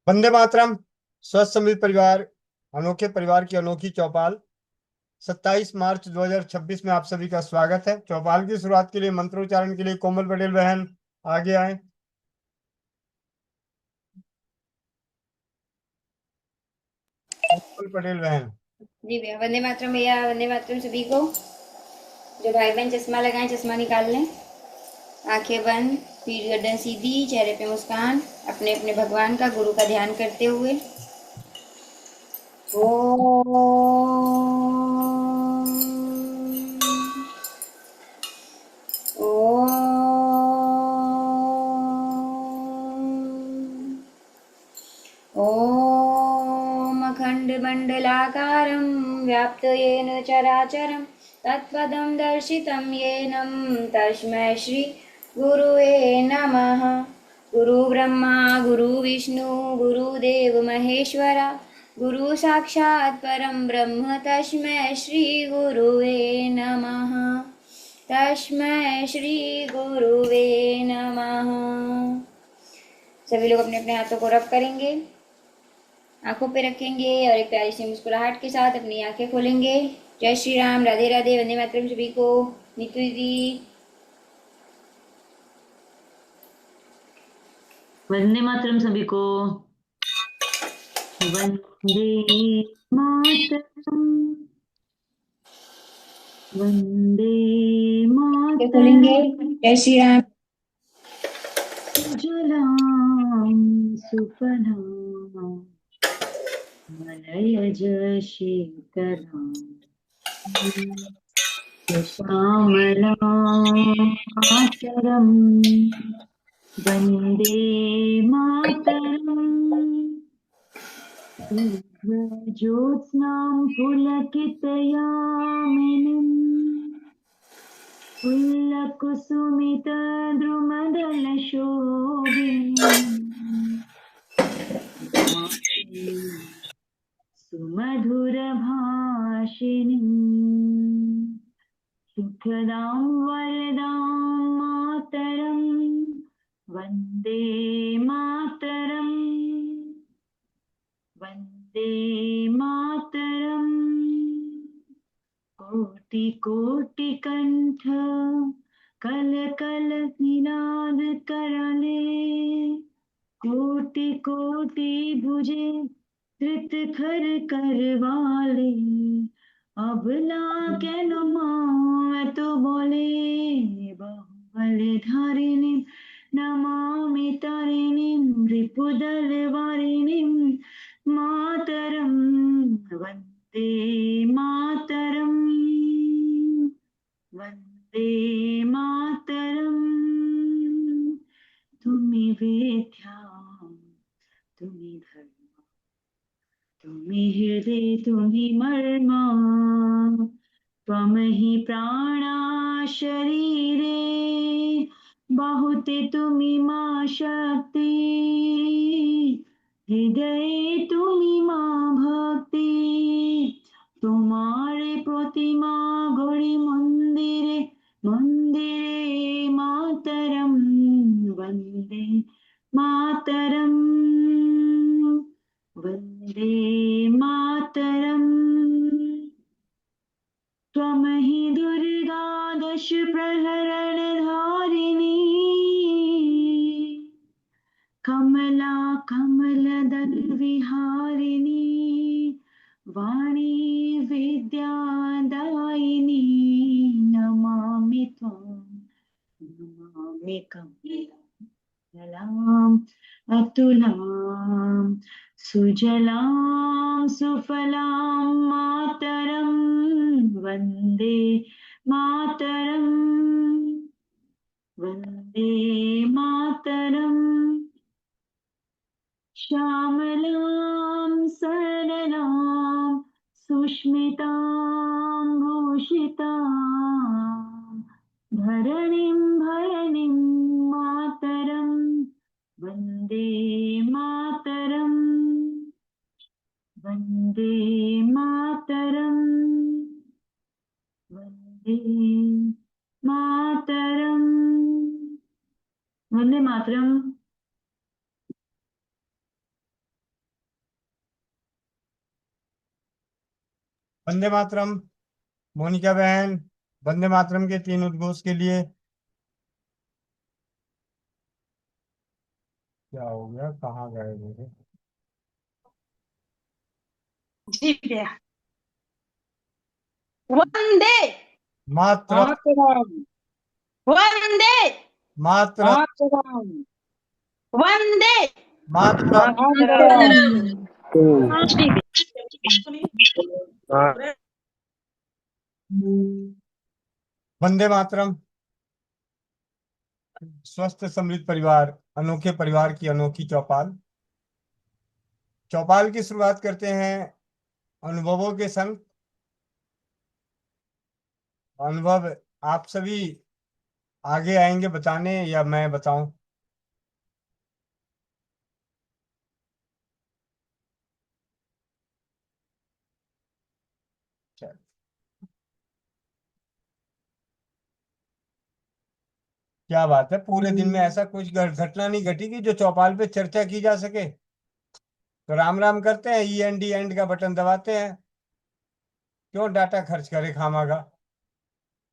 वंदे मातरम। स्वस्थ समृद्ध परिवार, अनोखे परिवार की अनोखी चौपाल। 27 मार्च 2026 में आप सभी का स्वागत है। चौपाल की शुरुआत के लिए मंत्रोच्चारण के लिए कोमल पटेल बहन आगे आए। कोमल पटेल बहन। जी भैया, वंदे मातरम भैया, वंदे मातरम सभी को। जो भाई बहन चश्मा लगाएं, चश्मा निकाल लें। आंखें बंद, पीठ गर्दन सीधी, चेहरे पे मुस्कान, अपने अपने भगवान का, गुरु का ध्यान करते हुए। ओम। ओम। ॐ अखण्डमण्डलाकारं व्याप्तं चराचरं तत्पदं दर्शितं येन तस्मै श्रीगुरुवे नमः। गुरुब्रह्मा गुरुविष्णु गुरुदेव महेश्वरा, गुरु साक्षात् परं ब्रह्म तस्मै श्रीगुरुवे नमः। तस्मै श्रीगुरुवे नमः। सभी लोग अपने अपने हाथों को रब करेंगे, आंखों पे रखेंगे और एक प्यारी सी मुस्कुराहट के साथ अपनी आंखें खोलेंगे। जय श्री राम, राधे राधे, वंदे मातरम सभी को। नीतू दीदी। वंदे मातरम सभी को। वंदे मातरम, वंदे खोलेंगे। मातरम। जय श्री राम। सुजलां सुफलां मलयज शीतलां श्यामलां मातरं वंदे मातरम्। ज्योत्स्नां पुलकितयामिनीं पुल्लकुसुमितद्रुमदलशोभिनीं सुमधुरभाषिणीं सुखदां वरदां मातरं वन्दे मातरम्। वन्दे मातरम्। कोटि कोटि कंठ कल कल निनाद करले, कोटि कोटि भुजे धृत खर करवाले। अबला केन मैं तो बोले, बाहुबलधारिणी नमामि तारिणीं रिपुदल वारिणीं मातरं वन्दे मातरम्। वन्दे मातरम्। तुम्ही वेद्या, तुम्ही धर्म, तुम्ही हृदय, तुम्ही मर्मा, त्वमहि प्राणा शरीरे, बाहुते तुम्ही मा शक्ति, हृदये तुम्ही मा भक्ति। तुम्हारे प्रतिमा गढ़ी मंदिरे मंदिरे मातरम वंदे मातरम। वंदे मातरम। त्वमहि दुर्गा दश प्रहरण धारिणी, कमला कमलदल विहारिणी, वाणी विद्यादायिनी। नमामि त्वां, नमामि कमलाम् अतुलां सुजलां सुफलां मातरं वन्दे मातरम्। वन्दे मातरम्। श्यामलां सरलां सुष्मितां भूषितां धरणीं भरणीं मातरं वन्दे मातरम्। वन्दे मातरम्। वन्दे मातरम्। वन्दे मातरम्। वंदे मातरम। मोनिका बहन, वंदे मातरम के 3 उद्घोष के लिए। क्या हो गया, कहाँ गए मेरे? जी भैया। वंदे मातरम। मातरम। वंदे मातरम। मातरम। वंदे मातरम। मातरम। वंदे मातरम। स्वस्थ समृद्ध परिवार, अनोखे परिवार की अनोखी चौपाल। चौपाल की शुरुआत करते हैं अनुभवों के संग। अनुभव आप सभी आगे आएंगे बताने या मैं बताऊं? चल, क्या बात है, पूरे दिन में ऐसा कुछ घटना नहीं घटी कि जो चौपाल पे चर्चा की जा सके? तो राम राम करते हैं, END एंड का बटन दबाते हैं। क्यों डाटा खर्च करे खामा का?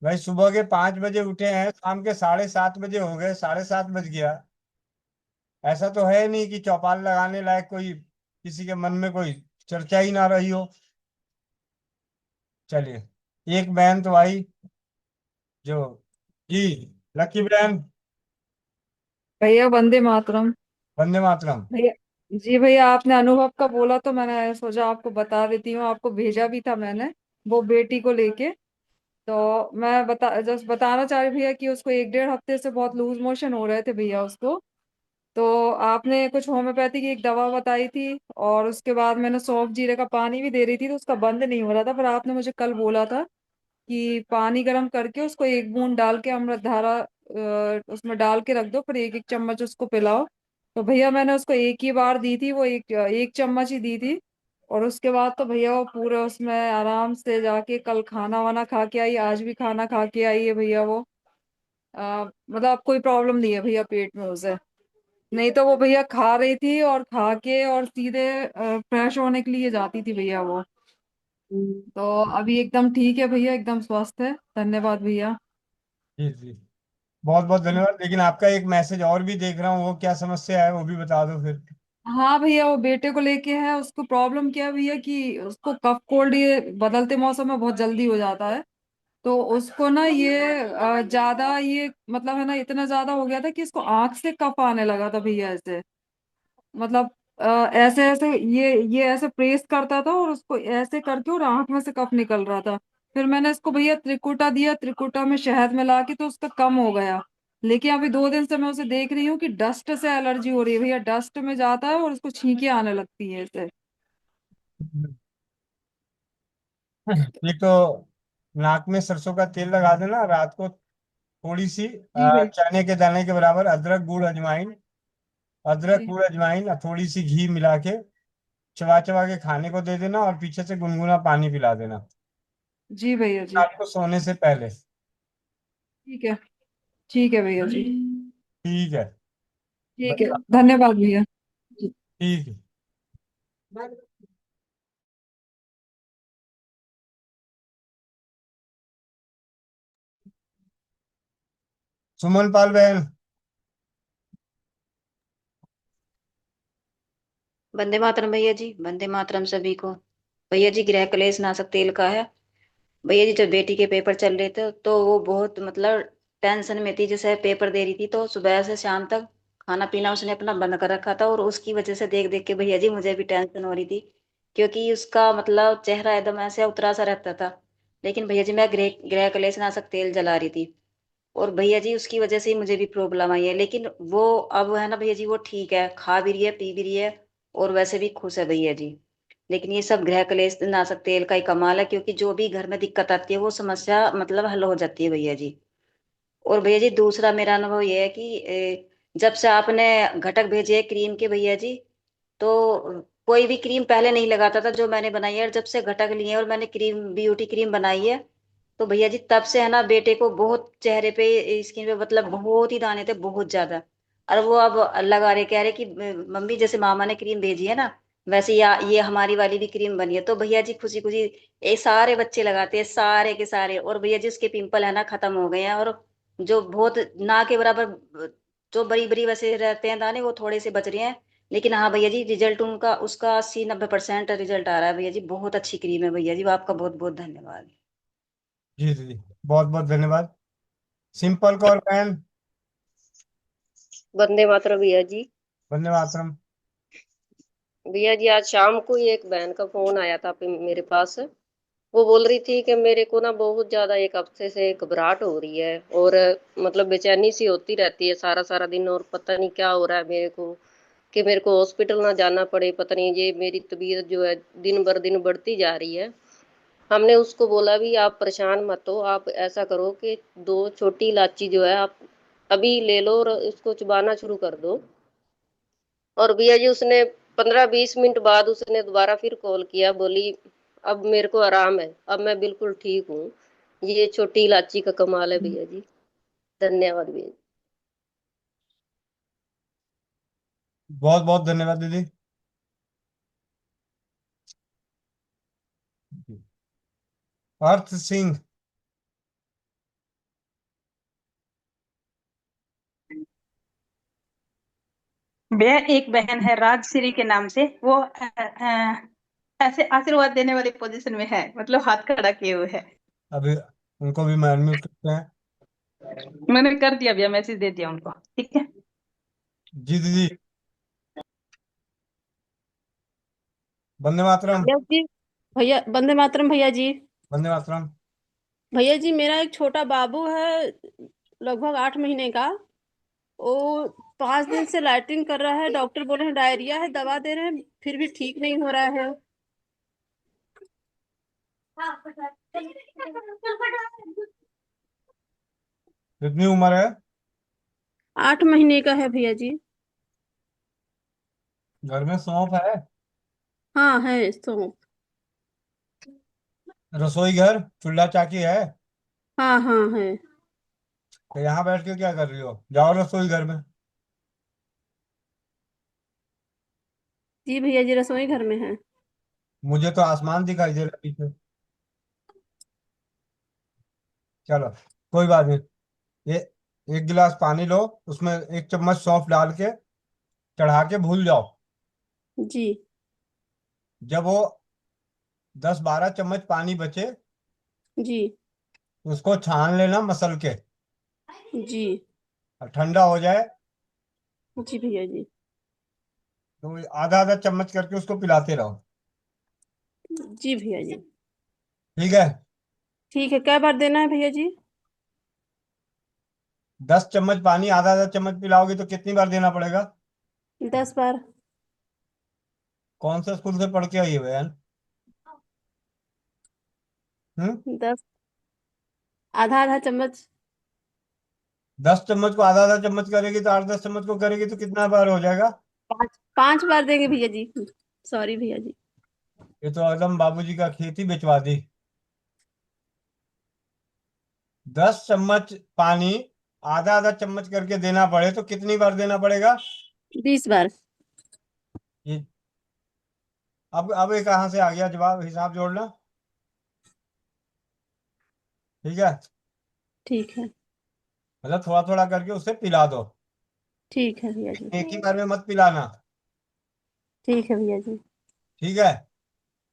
भाई सुबह के 5 बजे उठे हैं, शाम के 7:30 बजे हो गए, 7:30 बज गया। ऐसा तो है नहीं कि चौपाल लगाने लायक कोई किसी के मन में कोई चर्चा ही ना रही हो। चलिए, एक बहन तो आई जो, जी, लकी बहन। भैया वंदे मातरम। वंदे मातरम। भैया जी, भैया आपने अनुभव का बोला तो मैंने सोचा आपको बता देती हूँ। आपको भेजा भी था मैंने, वो बेटी को लेके। तो मैं जस्ट बताना चाह रही भैया कि उसको 1 डेढ़ हफ्ते से बहुत लूज मोशन हो रहे थे भैया उसको। तो आपने कुछ होम्योपैथी की एक दवा बताई थी, और उसके बाद मैंने सौंफ जीरे का पानी भी दे रही थी, तो उसका बंद नहीं हो रहा था। पर आपने मुझे कल बोला था कि पानी गर्म करके उसको 1 बूंद डाल के अमृत धारा उसमें डाल के रख दो, फिर 1 1 चम्मच उसको पिलाओ। तो भैया मैंने उसको एक ही बार दी थी, वो एक चम्मच ही दी थी। और उसके बाद तो भैया वो पूरे उसमें आराम से जाके कल खाना वाना खा के आई, आज भी खाना खा के आई है भैया वो। मतलब अब कोई प्रॉब्लम नहीं है भैया पेट में उसे। नहीं तो वो भैया खा रही थी और खा के और सीधे फ्रेश होने के लिए जाती थी भैया वो। तो अभी एकदम ठीक है भैया, एकदम स्वस्थ है। धन्यवाद भैया। जी जी, बहुत बहुत धन्यवाद। लेकिन आपका एक मैसेज और भी देख रहा हूँ, वो क्या समस्या है वो भी बता दो फिर। हाँ भैया, वो बेटे को लेके है। उसको प्रॉब्लम क्या है भैया कि उसको कफ कोल्ड ये बदलते मौसम में बहुत जल्दी हो जाता है। तो उसको ना ये ज्यादा ये मतलब है ना, इतना ज्यादा हो गया था कि इसको आंख से कफ आने लगा था भैया ऐसे। मतलब ऐसे ऐसे ये ऐसे प्रेस करता था और उसको ऐसे करके और आंख में से कफ निकल रहा था। फिर मैंने इसको भैया त्रिकुटा दिया, त्रिकुटा में शहद मिला के, तो उसका कम हो गया। लेकिन अभी 2 दिन से मैं उसे देख रही हूँ कि डस्ट से एलर्जी हो रही है भैया। डस्ट में जाता है और उसको छींके आने लगती है इसे। एक तो नाक में सरसों का तेल लगा देना रात को, थोड़ी सी जी भाई। चने के दाने के बराबर अदरक गुड़ अजवाइन, अदरक जी। गुड़ अजवाइन और थोड़ी सी घी मिला के चबा चबा के खाने को दे देना, और पीछे से गुनगुना पानी पिला देना जी भैया जी। रात को सोने से पहले। ठीक है। ठीक है भैया जी। ठीक है। ठीक है, धन्यवाद भैया। जी। ठीक है। सुमन पाल बहन। वंदे मातरम भैया जी, वंदे मातरम सभी को। भैया जी, गृह कलेश नाशक तेल का है। भैया जी, जब बेटी के पेपर चल रहे थे तो वो बहुत मतलब टेंशन में थी। जैसे पेपर दे रही थी तो सुबह से शाम तक खाना पीना उसने अपना बंद कर रखा था, और उसकी वजह से देख देख के भैया जी मुझे भी टेंशन हो रही थी, क्योंकि उसका मतलब चेहरा एकदम ऐसे उतरा सा रहता था। लेकिन भैया जी मैं गृह गृह कलेश नाशक तेल जला रही थी, और भैया जी उसकी वजह से ही मुझे भी प्रॉब्लम आई है। लेकिन वो अब है ना भैया जी, वो ठीक है, खा भी रही है, पी भी रही है, और वैसे भी खुश है भैया जी। लेकिन ये सब गृह कलेश नाशक तेल का ही कमाल है, क्योंकि जो भी घर में दिक्कत आती है वो समस्या मतलब हल हो जाती है भैया जी। और भैया जी दूसरा मेरा अनुभव ये है कि जब से आपने घटक भेजे हैं क्रीम के भैया जी, तो कोई भी क्रीम पहले नहीं लगाता था जो मैंने बनाई है, और जब से घटक लिए हैं और मैंने क्रीम ब्यूटी क्रीम बनाई है, तो भैया जी तब से है ना बेटे को बहुत चेहरे पे स्किन पे मतलब बहुत ही दाने थे, बहुत ज्यादा। और वो अब लगा रहे, कह रहे कि मम्मी जैसे मामा ने क्रीम भेजी है ना, वैसे ये हमारी वाली भी क्रीम बनी है। तो भैया जी खुशी खुशी ये सारे बच्चे लगाते हैं, सारे के सारे। और भैया जी उसके पिंपल है ना खत्म हो गए हैं। और जो बहुत ना के बराबर जो बड़ी बड़ी वैसे रहते हैं दाने, वो थोड़े से बच रहे हैं। लेकिन हाँ भैया जी, रिजल्ट उनका उसका 80-90% रिजल्ट आ रहा है भैया जी। बहुत अच्छी क्रीम है भैया जी, आपका बहुत बहुत धन्यवाद। जी दीदी, बहुत बहुत धन्यवाद। सिंपल कौर बहन। वंदे मातरम भैया जी। वंदे मातरम। भैया जी, आज शाम को ही एक बहन का फोन आया था मेरे पास। वो बोल रही थी कि मेरे को ना बहुत ज्यादा एक हफ्ते से घबराहट हो रही है, और मतलब बेचैनी सी होती रहती है सारा सारा दिन, और पता नहीं क्या हो रहा है मेरे को, कि मेरे को हॉस्पिटल ना जाना पड़े। पता नहीं ये मेरी तबीयत जो है दिन बर दिन बढ़ती जा रही है। हमने उसको बोला भी आप परेशान मत हो, आप ऐसा करो कि 2 छोटी इलायची जो है आप अभी ले लो और उसको चबाना शुरू कर दो। और भैया जी उसने 15-20 मिनट बाद उसने दोबारा फिर कॉल किया, बोली अब मेरे को आराम है, अब मैं बिल्कुल ठीक हूँ। ये छोटी इलायची का कमाल है भैया जी। धन्यवाद भैया जी। बहुत बहुत धन्यवाद दीदी। अर्थ सिंह। भैया एक बहन है राजश्री के नाम से, वो ऐसे आशीर्वाद देने वाली पोजीशन में है, मतलब हाथ खड़ा किए हुए है। अभी उनको भी मैं अनम्यूट करते हैं। मैंने कर दिया भैया, मैसेज दे दिया उनको, ठीक है। जी दीदी। वंदे मातरम। भैया जी, भैया वंदे मातरम भैया जी। वंदे मातरम। भैया जी, मेरा एक छोटा बाबू है, लगभग 8 महीने का। वो 5 दिन से लाइटिंग कर रहा है, डॉक्टर बोले हैं डायरिया है, दवा दे रहे हैं, फिर भी ठीक नहीं हो रहा है। कितनी उम्र है? 8 महीने का है भैया जी। घर में सौंफ है? हाँ है तो। रसोई घर चूल्हा चाकी है? हाँ हाँ है। तो यहाँ बैठ के क्या कर रही हो? जाओ रसोई घर में। जी भैया जी, रसोई घर में है। मुझे तो आसमान दिखाई दे रहा है पीछे। चलो, कोई बात नहीं। ये एक गिलास पानी लो, उसमें 1 चम्मच सौंफ डाल के चढ़ा के भूल जाओ। जी। जब वो 10-12 चम्मच पानी बचे, जी। उसको छान लेना मसल के। जी। और ठंडा हो जाए जी भैया जी। तो आधा आधा चम्मच करके उसको पिलाते रहो। जी भैया जी। ठीक है? ठीक है, क्या बार देना है भैया जी? 10 चम्मच पानी आधा आधा चम्मच पिलाओगे तो कितनी बार देना पड़ेगा? 10 बार। कौन सा स्कूल से पढ़ के आई है बहन? हम्म? 10, आधा आधा चम्मच। 10 चम्मच को आधा आधा चम्मच करेगी तो 8-10 चम्मच को करेगी तो कितना बार हो जाएगा? 5 5 बार देंगे भैया जी। सॉरी भैया जी। ये तो एकदम बाबूजी का खेती बेचवा दी। 10 चम्मच पानी आधा आधा चम्मच करके देना पड़े तो कितनी बार देना पड़ेगा? 20 बार। ये अब ये कहाँ से आ गया जवाब? हिसाब जोड़ना। ठीक है? ठीक है। मतलब थोड़ा थोड़ा करके उसे पिला दो। ठीक है भैया जी। एक ही बार में मत पिलाना। ठीक है भैया जी। ठीक है?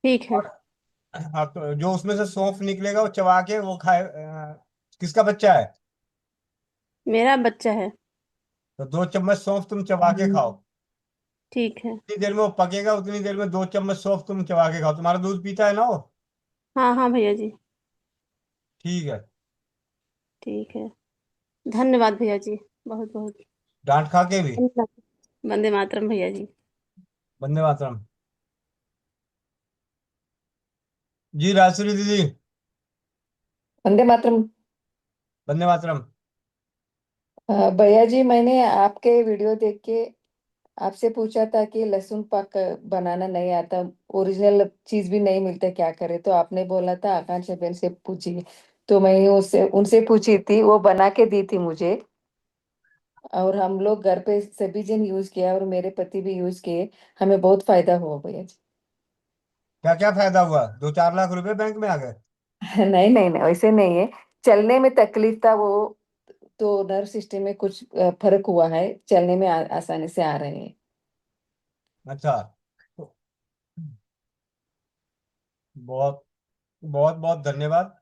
ठीक है। और हाँ, तो जो उसमें से सौंफ निकलेगा वो चबा के वो खाए। किसका बच्चा है? मेरा बच्चा है। तो 2 चम्मच सौंफ तुम चबा के खाओ। ठीक है। जितनी देर में वो पकेगा उतनी देर में 2 चम्मच सौंफ तुम चबा के खाओ। तुम्हारा दूध पीता है ना वो? हाँ हाँ भैया जी। ठीक है। ठीक है। धन्यवाद भैया जी, बहुत बहुत डांट खा के भी। धन्यवाद। वंदे मातरम भैया जी। वंदे मातरम। जी राजश्री दीदी। वंदे मातरम। वंदे मातरम। भैया जी, मैंने आपके वीडियो देख के आपसे पूछा था कि लहसुन पाक बनाना नहीं आता, ओरिजिनल चीज भी नहीं मिलता, क्या करे? तो आपने बोला था आकांक्षा बहन से पूछिए। तो मैं उससे उनसे पूछी थी, वो बना के दी थी मुझे। और हम लोग घर पे सभी जन यूज किया और मेरे पति भी यूज किए, हमें बहुत फायदा हुआ भैया जी। क्या क्या फायदा हुआ? 2-4 लाख रुपए बैंक में आ गए? नहीं नहीं नहीं, वैसे नहीं है। चलने में तकलीफ था वो, तो नर्व सिस्टम में कुछ फर्क हुआ है, चलने में आसानी से आ रहे हैं। अच्छा। तो बहुत बहुत बहुत धन्यवाद।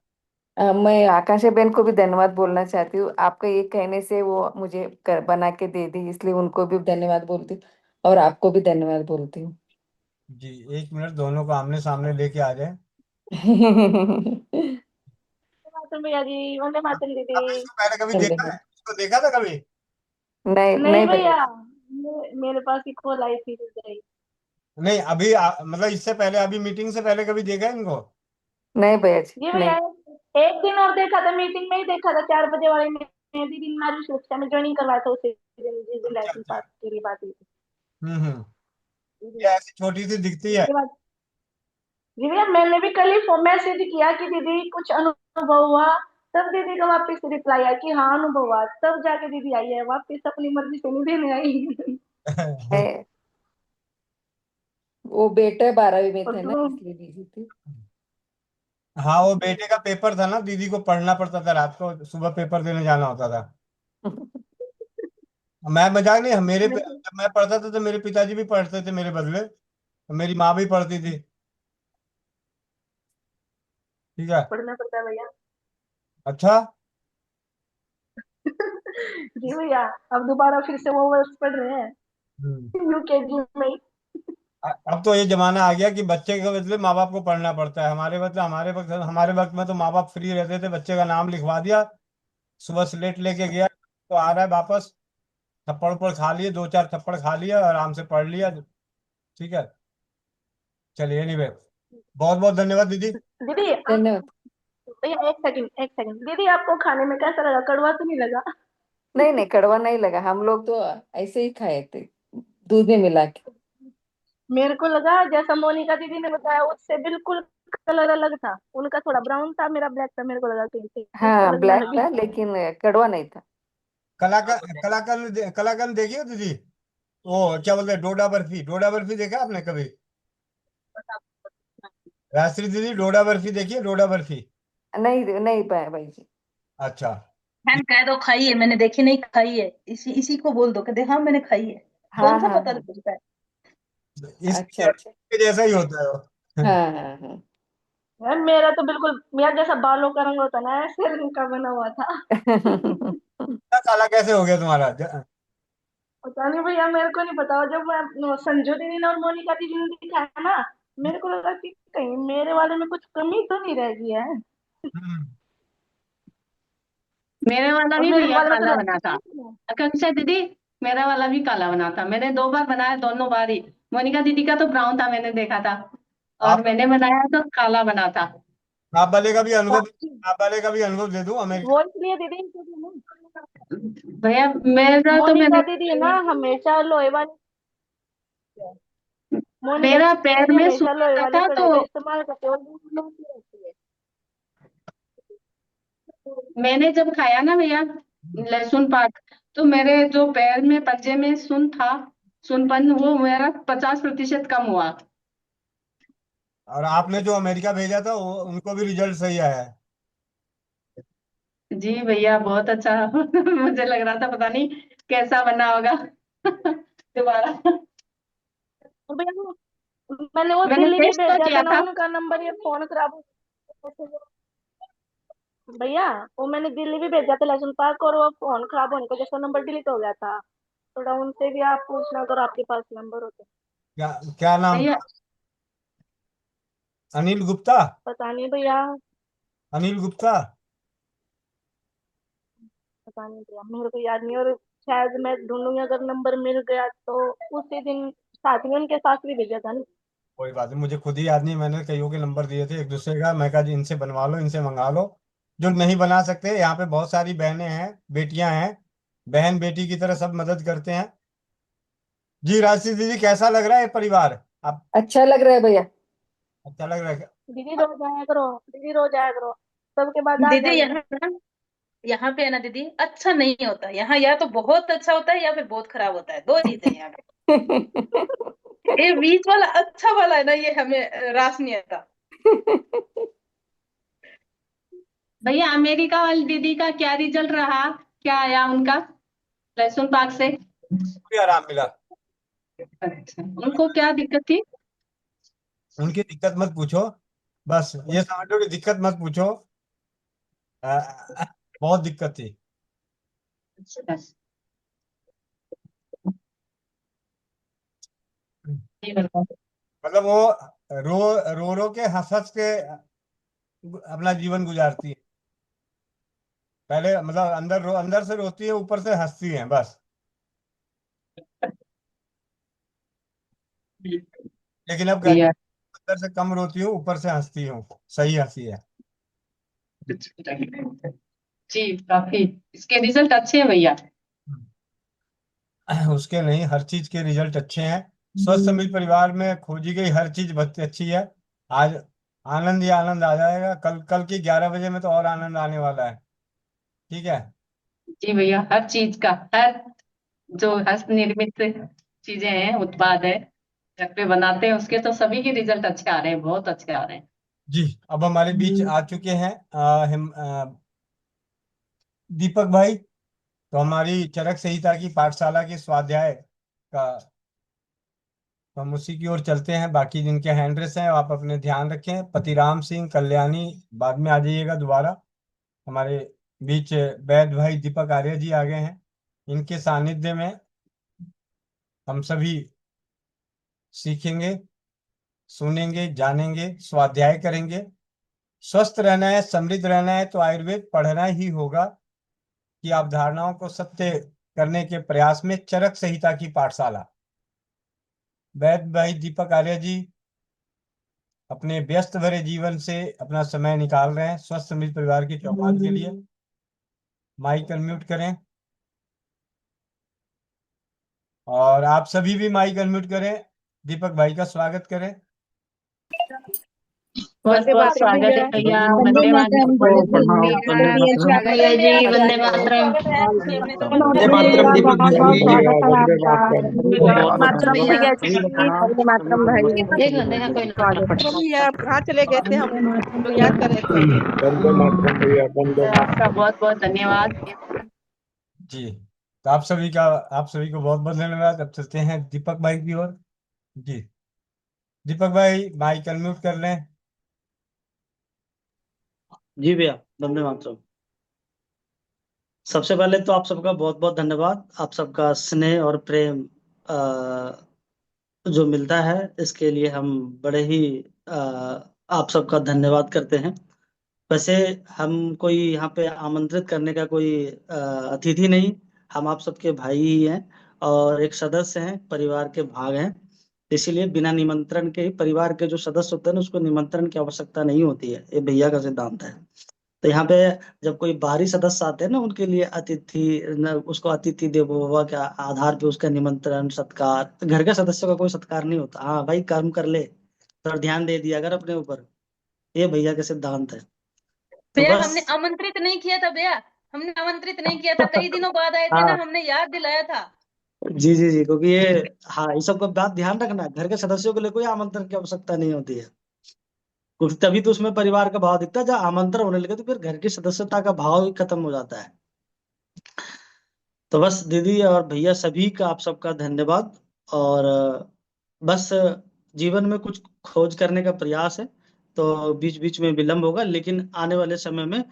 मैं आकांक्षा बहन को भी धन्यवाद बोलना चाहती हूँ, आपका ये कहने से वो मुझे बना के दे दी, इसलिए उनको भी धन्यवाद बोलती हूँ और आपको भी धन्यवाद बोलती हूँ। जी, 1 मिनट दोनों को आमने सामने लेके आ जाए। मातरम भैया जी, वंदे मातरम दीदी। आपने इसको पहले कभी देखा है? धन्यवाद। इसको देखा था कभी? नहीं नहीं नहीं भैया। भैया, मेरे पास ही कॉल आई थी गई। नहीं, अभी मतलब इससे पहले, अभी मीटिंग से पहले कभी देखा है इनको? नहीं भैया जी, ये भैया नहीं। एक दिन और देखा था, मीटिंग में ही देखा था, 4 बजे वाले में। दीदी नारी सुरक्षा में ज्वाइनिंग करवाया था उसे दिन, जिस दिन अच्छा लाइसेंस अच्छा। पास के लिए बात हुई थी। हम्म। जी ये ऐसी छोटी सी दिखती है। उसके बाद जी भैया मैंने भी कल ही मैसेज किया कि दीदी कुछ अनुभव हुआ, तब दीदी का वापस रिप्लाई आया कि हाँ अनुभव हुआ, तब जाके दीदी आई है वापस, अपनी मर्जी से नहीं देने आई। मैं वो बेटा 12वीं में और थे ना, सुबह इसलिए बिजी थी। हाँ, वो बेटे का पेपर था ना, दीदी को पढ़ना पड़ता था, रात को सुबह पेपर देने जाना होता था। मैं मजाक नहीं, जब मैं पढ़ता था तो मेरे पिताजी भी पढ़ते थे मेरे बदले, मेरी माँ भी पढ़ती थी। ठीक है। पढ़ना पड़ता है भैया। अच्छा। जी भैया, अब दोबारा फिर से वो वर्ष पढ़ रहे हैं हम्म। यूकेजी में ही। अब तो ये जमाना आ गया कि बच्चे के बदले माँ बाप को पढ़ना पड़ता है। हमारे वक्त में तो माँ बाप फ्री रहते थे, बच्चे का नाम लिखवा दिया, सुबह स्लेट लेके गया तो आ रहा है वापस, थप्पड़ उप्पड़ खा लिए, 2-4 थप्पड़ खा लिया, आराम से पढ़ लिया। ठीक है। चलिए, एनीवे, बहुत बहुत धन्यवाद दीदी। दीदी धन्यवाद। भैया एक सेकंड दीदी, आपको खाने में कैसा लगा, कड़वा तो नहीं लगा? नहीं नहीं, कड़वा नहीं लगा, हम लोग तो ऐसे ही खाए थे, दूध में मिला के। मेरे को लगा जैसा मोनिका दीदी ने बताया उससे बिल्कुल कलर अलग था, उनका थोड़ा ब्राउन था, मेरा ब्लैक था, मेरे को लगा कहीं से टेस्ट हाँ अलग ना ब्लैक लगे। था, लेकिन कड़वा नहीं था। कलाकंद देखी हो दीदी? वो क्या बोलते हैं, डोडा बर्फी, डोडा बर्फी देखा आपने कभी? राजश्री दीदी, डोडा बर्फी देखिए, डोडा बर्फी। नहीं नहीं पाया भाई जी। अच्छा। बहन कह दो खाई है, मैंने देखी नहीं, खाई है, इसी इसी को बोल दो कि देखा मैंने खाई है। हाँ कौन सा हाँ पता हाँ। चलता है। इस अच्छा अच्छा। के जैसा ही होता है वो। हाँ हाँ हाँ। यार मेरा तो बिल्कुल मेरा जैसा बालों का रंग होता ना, ऐसे रंग का बना हुआ था। इतना काला कैसे हो गया तुम्हारा? पता नहीं भैया, मेरे को नहीं पता, जब मैं संजू दीदी ने और मोनिका दीदी ने दिखाया ना, मेरे को लगा कि कहीं मेरे वाले में कुछ कमी तो नहीं रह गई है। हम्म। मेरे वाला और भी मेरे भैया वाले में तो काला बना था। रहती आकांक्षा दीदी, मेरा वाला भी काला बना था, मैंने 2 बार बनाया, दोनों बार ही। मोनिका दीदी का तो ब्राउन था, मैंने देखा था, और आप मैंने बनाया तो काला बना था। आप वाले का भी अनुभव, है। आप वाले का भी अनुभव दे दूं वो अमेरिका। इसलिए दीदी ना, भैया मेरा तो मोनिका मैंने दीदी ना हमेशा लोहे वाली मोनिका मेरा पैर दीदी में हमेशा सूज लोहे आता वाली था कढ़ाई का तो इस्तेमाल करते हैं और वो लोग रहती है। मैंने जब खाया ना भैया लहसुन पात, तो मेरे जो पैर में पंजे में सुन था, सुनपन, वो मेरा 50% कम हुआ। और आपने जो अमेरिका भेजा था वो, उनको भी रिजल्ट सही आया है। जी भैया बहुत अच्छा। मुझे लग रहा था पता नहीं कैसा बना होगा। दोबारा और भैया मैंने वो मैंने दिल्ली भी टेस्ट तो भेजा था किया ना, था। उनका नंबर ये फोन खराब हो गया। भैया वो मैंने दिल्ली भी भेजा था लहसुन पाक, और वो फोन खराब होने का जैसा नंबर डिलीट हो गया था, थोड़ा उनसे भी आप पूछना अगर आपके पास नंबर हो तो। क्या क्या नाम भैया था? अनिल गुप्ता? पता नहीं भैया, अनिल गुप्ता। पता नहीं भैया, मेरे को याद नहीं, और शायद मैं ढूंढूंगी, अगर नंबर मिल गया तो उसी दिन साथ में उनके साथ भी भेजा था ना। कोई बात नहीं, मुझे खुद ही याद नहीं, मैंने कईयों के नंबर दिए थे एक दूसरे का, मैं कहा जी इनसे बनवा लो, इनसे मंगा लो। जो नहीं बना सकते, यहाँ पे बहुत सारी बहनें हैं, बेटियां हैं, बहन बेटी की तरह सब मदद करते हैं। जी राशि दीदी, कैसा लग रहा है ये परिवार? आप अच्छा लग रहा है भैया। अच्छा लग रहा है क्या? दीदी रोज आया करो, दीदी रोज आया करो, सबके बाद आ दीदी जाना। यहाँ ना यहाँ पे है ना दीदी, अच्छा नहीं होता यहाँ, या तो बहुत अच्छा होता है या फिर बहुत खराब होता है, दो चीजें हैं यहाँ पे। ये बीच वाला अच्छा वाला है ना, ये हमें रास नहीं आता। भैया अमेरिका वाली दीदी का क्या रिजल्ट रहा, क्या आया उनका लहसुन पाक से? भी आराम मिला। अच्छा, उनको क्या दिक्कत थी? उनकी दिक्कत मत पूछो, बस ये समझ लो कि दिक्कत मत पूछो। बहुत दिक्कत थी। अच्छा, जी बताओ। मतलब वो रो रो रो के हंस हंस के अपना जीवन गुजारती है। पहले मतलब अंदर से रोती है, ऊपर से हंसती है बस। लेकिन अब कहती भैया है, अंदर से कम रोती हूँ, ऊपर से हंसती हूँ। सही हंसी है। जी, काफी इसके रिजल्ट अच्छे हैं भैया। उसके नहीं, हर चीज के रिजल्ट अच्छे हैं। स्वस्थ समृद्ध परिवार में खोजी गई हर चीज बहुत अच्छी है। आज आनंद ही आनंद आ जाएगा। कल कल की 11 बजे में तो और आनंद आने वाला है। ठीक है। जी भैया, हर चीज का, हर जो हस्त निर्मित चीजें हैं, उत्पाद है, घर पे बनाते हैं उसके, तो सभी के रिजल्ट अच्छे आ रहे हैं, बहुत अच्छे आ रहे हैं। जी, अब हमारे बीच आ चुके हैं दीपक भाई। तो हमारी चरक संहिता की पाठशाला के स्वाध्याय का, तो हम उसी की ओर चलते हैं। बाकी जिनके हैंड रेस हैं आप अपने ध्यान रखें। पतिराम सिंह, कल्याणी, बाद में आ जाइएगा दोबारा। हमारे बीच वैद भाई दीपक आर्य जी आ गए हैं। इनके सानिध्य में हम सभी सीखेंगे, सुनेंगे, जानेंगे, स्वाध्याय करेंगे। स्वस्थ रहना है, समृद्ध रहना है तो आयुर्वेद पढ़ना ही होगा। कि आप धारणाओं को सत्य करने के प्रयास में चरक संहिता की पाठशाला। वैद भाई दीपक आर्य जी अपने व्यस्त भरे जीवन से अपना समय निकाल रहे हैं स्वस्थ समृद्ध परिवार की चौपाल के लिए। माइक अनम्यूट करें, और आप सभी भी माइक अनम्यूट करें। दीपक भाई का स्वागत करें। बहुत बहुत स्वागत है भैया, वंदे मातरम। मेरा भी अच्छा भैया जी वंदे स्वागत मातरम। वंदे मातरम दीपक भैया जी। स्वागत है आपका। बहुत बहुत मातरम भैया। भैया जी, वंदे मातरम भाई। देख लो देखा कोई ना फटाफट। भैया आप कहाँ चले गए थे, हम लोग याद कर रहे थे। वंदे मातरम भैया, वंदे आपका मातरम। बहुत बहुत धन्यवाद। जी, तो आप सभी को बहुत बहुत धन्यवाद। अब चलते हैं दीपक भाई की ओर। जी, दीपक भाई माइक अनम्यूट कर लें। जी भैया, वंदे मातरम। सबसे पहले तो आप सबका बहुत बहुत धन्यवाद। आप सबका स्नेह और प्रेम जो मिलता है, इसके लिए हम बड़े ही अ, आप सबका धन्यवाद करते हैं। वैसे हम कोई यहाँ पे आमंत्रित करने का कोई अतिथि नहीं, हम आप सबके भाई ही हैं और एक सदस्य हैं, परिवार के भाग हैं। इसीलिए बिना निमंत्रण के ही परिवार के जो सदस्य होते हैं ना, उसको निमंत्रण की आवश्यकता नहीं होती है। ये भैया का सिद्धांत है। तो यहाँ पे जब कोई बाहरी सदस्य आते हैं ना, उनके लिए अतिथि उसको अतिथि देवो भव के आधार पे उसका निमंत्रण सत्कार। तो घर के सदस्यों का कोई सत्कार नहीं होता। हाँ भाई, कर्म कर ले, थोड़ा ध्यान दे दिया अगर अपने ऊपर। ये भैया का सिद्धांत है। तो भैया बस हमने आमंत्रित नहीं किया था भैया, हमने आमंत्रित नहीं किया था, कई दिनों बाद आए थे हाँ ना, हमने याद दिलाया था। जी जी जी, क्योंकि ये, हाँ, ये सब का बात ध्यान रखना है। घर के सदस्यों के लिए कोई आमंत्रण की आवश्यकता नहीं होती है, क्योंकि तभी तो उसमें परिवार का भाव दिखता है। जब आमंत्रण होने लगे तो फिर घर की सदस्यता का भाव ही खत्म हो जाता है। तो बस दीदी और भैया सभी का, आप सबका धन्यवाद। और बस जीवन में कुछ खोज करने का प्रयास है, तो बीच बीच में विलंब होगा, लेकिन आने वाले समय में,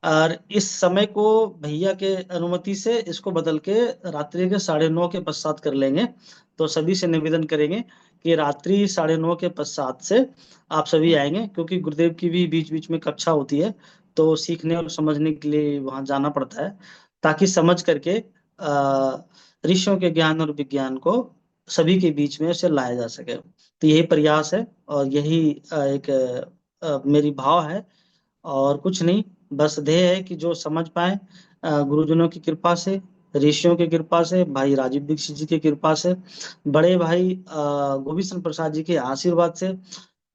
और इस समय को भैया के अनुमति से इसको बदल के रात्रि के 9:30 के पश्चात कर लेंगे। तो सभी से निवेदन करेंगे कि रात्रि 9:30 के पश्चात से आप सभी आएंगे, क्योंकि गुरुदेव की भी बीच बीच में कक्षा होती है, तो सीखने और समझने के लिए वहां जाना पड़ता है, ताकि समझ करके ऋषियों के ज्ञान और विज्ञान को सभी के बीच में उसे लाया जा सके। तो यही प्रयास है और यही एक मेरी भाव है, और कुछ नहीं। बस ध्येय है कि जो समझ पाए, गुरुजनों की कृपा से, ऋषियों की कृपा से, भाई राजीव दीक्षित जी की कृपा से, बड़े भाई गोविंद चंद्र प्रसाद जी के आशीर्वाद से,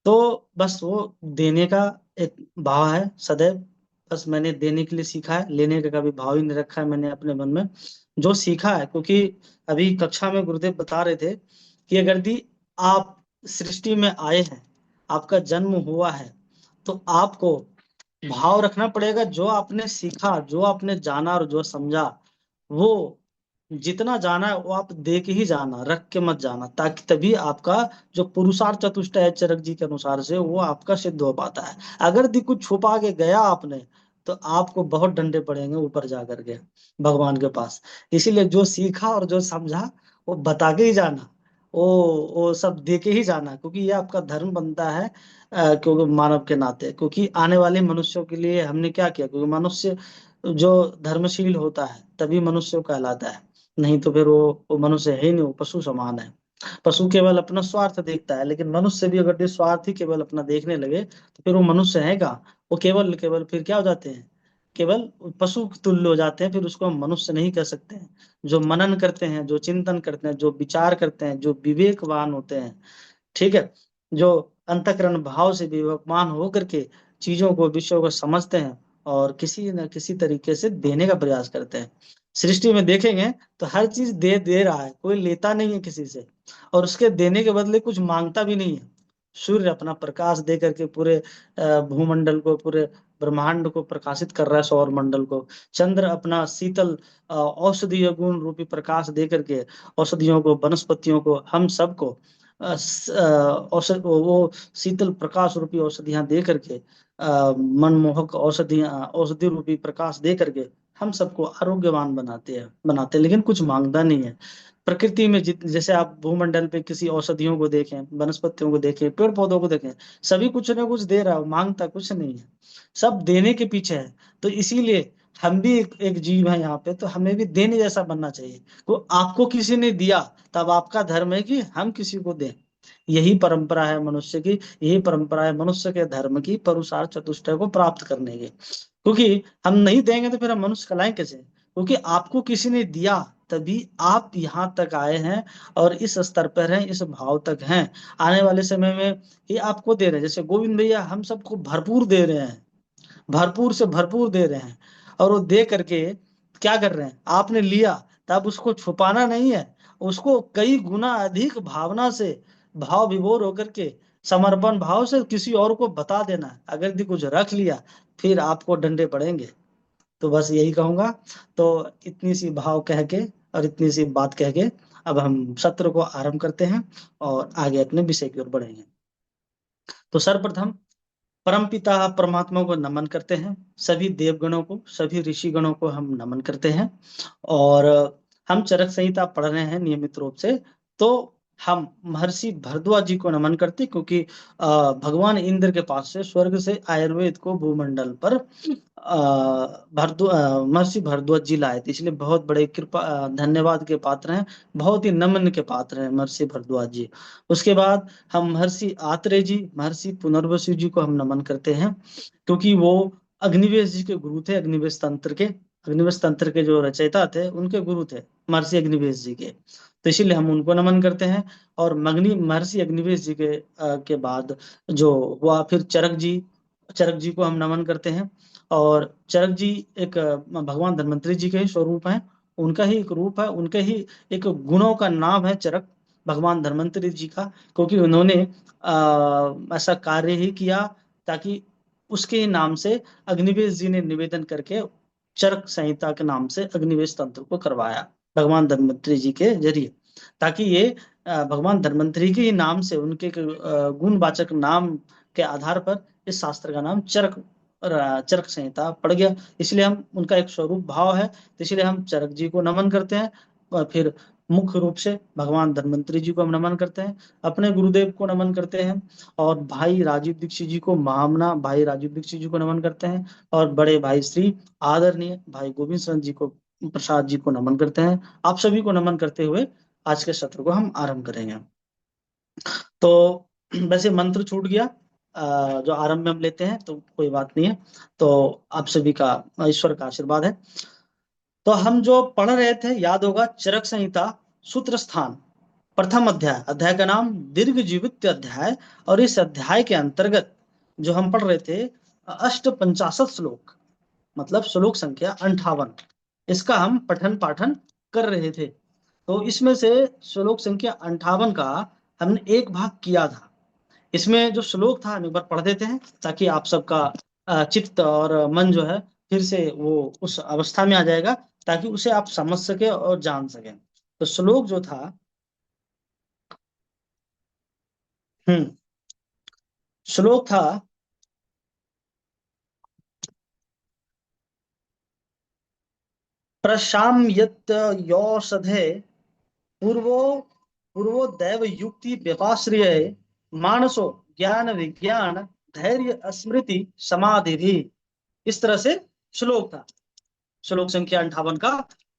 तो बस वो देने का एक भाव है सदैव। बस मैंने देने के लिए सीखा है, लेने का कभी भाव ही नहीं रखा है मैंने अपने मन में। जो सीखा है, क्योंकि अभी कक्षा में गुरुदेव बता रहे थे कि अगर दी आप सृष्टि में आए हैं, आपका जन्म हुआ है, तो आपको भाव रखना पड़ेगा। जो आपने सीखा, जो आपने जाना और जो समझा, वो जितना जाना है वो आप दे के ही जाना, रख के मत जाना, ताकि तभी आपका जो पुरुषार्थ चतुष्टय है चरक जी के अनुसार से वो आपका सिद्ध हो पाता है। अगर दी कुछ छुपा के गया आपने, तो आपको बहुत डंडे पड़ेंगे ऊपर जा करके भगवान के पास। इसीलिए जो सीखा और जो समझा वो बता के ही जाना, वो सब दे के ही जाना, क्योंकि ये आपका धर्म बनता है। क्योंकि मानव के नाते, क्योंकि आने वाले मनुष्यों के लिए हमने क्या किया, क्योंकि मनुष्य जो धर्मशील होता है तभी मनुष्य कहलाता है, नहीं तो फिर वो मनुष्य है ही नहीं, वो पशु समान है। पशु केवल अपना स्वार्थ देखता है, लेकिन मनुष्य भी अगर स्वार्थ ही केवल अपना देखने लगे तो फिर वो मनुष्य है का, वो केवल केवल फिर क्या हो जाते हैं, केवल पशु तुल्य हो जाते हैं। फिर उसको हम मनुष्य नहीं कह सकते हैं। जो मनन करते हैं, जो चिंतन करते हैं, जो विचार करते हैं, जो विवेकवान होते हैं, ठीक है, जो अंतःकरण भाव से विवेकवान होकर के चीजों को, विषयों को समझते हैं और किसी न किसी तरीके से देने का प्रयास करते हैं। सृष्टि में देखेंगे तो हर चीज दे दे रहा है, कोई लेता नहीं है किसी से, और उसके देने के बदले कुछ मांगता भी नहीं है। सूर्य अपना प्रकाश दे करके पूरे भूमंडल को, पूरे ब्रह्मांड को प्रकाशित कर रहा है, सौर मंडल को। चंद्र अपना शीतल औषधीय गुण रूपी प्रकाश दे करके औषधियों को, वनस्पतियों को, हम सबको औषध, वो शीतल प्रकाश रूपी औषधियां दे करके, मनमोहक औषधियां, औषधि रूपी प्रकाश दे करके हम सबको आरोग्यवान बनाते हैं, लेकिन कुछ मांगता नहीं है। प्रकृति में जैसे आप भूमंडल पे किसी औषधियों को देखें, वनस्पतियों को देखें, पेड़ पौधों को देखें, सभी कुछ ना कुछ दे रहा है, मांगता कुछ नहीं है, सब देने के पीछे है। तो इसीलिए हम भी एक जीव है यहाँ पे, तो हमें भी देने जैसा बनना चाहिए। तो आपको किसी ने दिया, तब आपका धर्म है कि हम किसी को दें। यही परंपरा है मनुष्य की, यही परंपरा है मनुष्य के धर्म की, पुरुषार्थ चतुष्टय को प्राप्त करने की। क्योंकि हम नहीं देंगे तो फिर हम मनुष्य कहलाएं कैसे? क्योंकि आपको किसी ने दिया, तभी आप यहाँ तक आए हैं और इस स्तर पर हैं, इस भाव तक हैं। आने वाले समय में ये आपको दे रहे हैं, जैसे गोविंद भैया हम सबको भरपूर दे रहे हैं, भरपूर से भरपूर दे रहे हैं। और वो दे करके क्या कर रहे हैं, आपने लिया तब उसको छुपाना नहीं है, उसको कई गुना अधिक भावना से, भाव विभोर होकर के, समर्पण भाव से किसी और को बता देना है। अगर यदि कुछ रख लिया फिर आपको डंडे पड़ेंगे। तो बस यही कहूंगा। तो इतनी सी भाव कह के और इतनी सी बात कह के अब हम सत्र को आरंभ करते हैं और आगे अपने विषय की ओर बढ़ेंगे। तो सर्वप्रथम परमपिता परमात्मा को नमन करते हैं, सभी देवगणों को, सभी ऋषि गणों को हम नमन करते हैं। और हम चरक संहिता पढ़ रहे हैं नियमित रूप से, तो हम महर्षि भरद्वाज जी को नमन करते, क्योंकि भगवान इंद्र के पास से स्वर्ग से आयुर्वेद को भूमंडल पर महर्षि भरद्वाज जी लाए थे, इसलिए बहुत बड़े कृपा धन्यवाद के पात्र हैं, बहुत ही नमन के पात्र हैं महर्षि भरद्वाज जी। उसके बाद हम महर्षि आत्रेय जी, महर्षि पुनर्वसु जी को हम नमन करते हैं, क्योंकि वो अग्निवेश जी के गुरु थे, अग्निवेश तंत्र के जो रचयिता थे उनके गुरु थे महर्षि अग्निवेश जी के, तो इसीलिए हम उनको नमन करते हैं। और महर्षि अग्निवेश जी के बाद जो हुआ फिर चरक जी को हम नमन करते हैं। और चरक जी एक भगवान धन्वंतरी जी के ही स्वरूप हैं, उनका ही एक रूप है, उनके ही एक गुणों का नाम है चरक, भगवान धन्वंतरी जी का, क्योंकि उन्होंने ऐसा कार्य ही किया ताकि उसके ही नाम से अग्निवेश जी ने निवेदन करके चरक संहिता के नाम से अग्निवेश तंत्र को करवाया भगवान धन्वंतरी जी के जरिए, ताकि ये भगवान धन्वंतरी के ही नाम से, उनके गुणवाचक नाम के आधार पर इस शास्त्र का नाम चरक संहिता पड़ गया। इसलिए हम, उनका एक स्वरूप भाव है, तो इसलिए हम चरक जी को नमन करते हैं। और फिर मुख्य रूप से भगवान धन्वंतरी जी को हम नमन करते हैं, अपने गुरुदेव को नमन करते हैं, और भाई राजीव दीक्षित जी को, महामना भाई राजीव दीक्षित जी को नमन करते हैं, और बड़े भाई श्री आदरणीय भाई गोविंद चंद्र जी को, प्रसाद जी को नमन करते हैं। आप सभी को नमन करते हुए आज के सत्र को हम आरंभ करेंगे। तो वैसे मंत्र छूट गया, जो आरंभ में हम लेते हैं, तो कोई बात नहीं है। तो आप सभी का ईश्वर का आशीर्वाद है। तो हम जो पढ़ रहे थे, याद होगा, चरक संहिता सूत्र स्थान प्रथम अध्याय, अध्याय का नाम दीर्घ जीवित अध्याय, और इस अध्याय के अंतर्गत जो हम पढ़ रहे थे 58 श्लोक, मतलब श्लोक संख्या 58, इसका हम पठन पाठन कर रहे थे। तो इसमें से श्लोक संख्या 58 का हमने एक भाग किया था। इसमें जो श्लोक था हम एक बार पढ़ देते हैं ताकि आप सबका चित्त और मन जो है फिर से वो उस अवस्था में आ जाएगा, ताकि उसे आप समझ सके और जान सकें। तो श्लोक जो था, श्लोक था प्रशाम्यत यौषधे पूर्वो पूर्वो दैव युक्ति व्यपाश्रय मानसो ज्ञान विज्ञान धैर्य स्मृति समाधि भी। इस तरह से श्लोक था, श्लोक संख्या 58 का।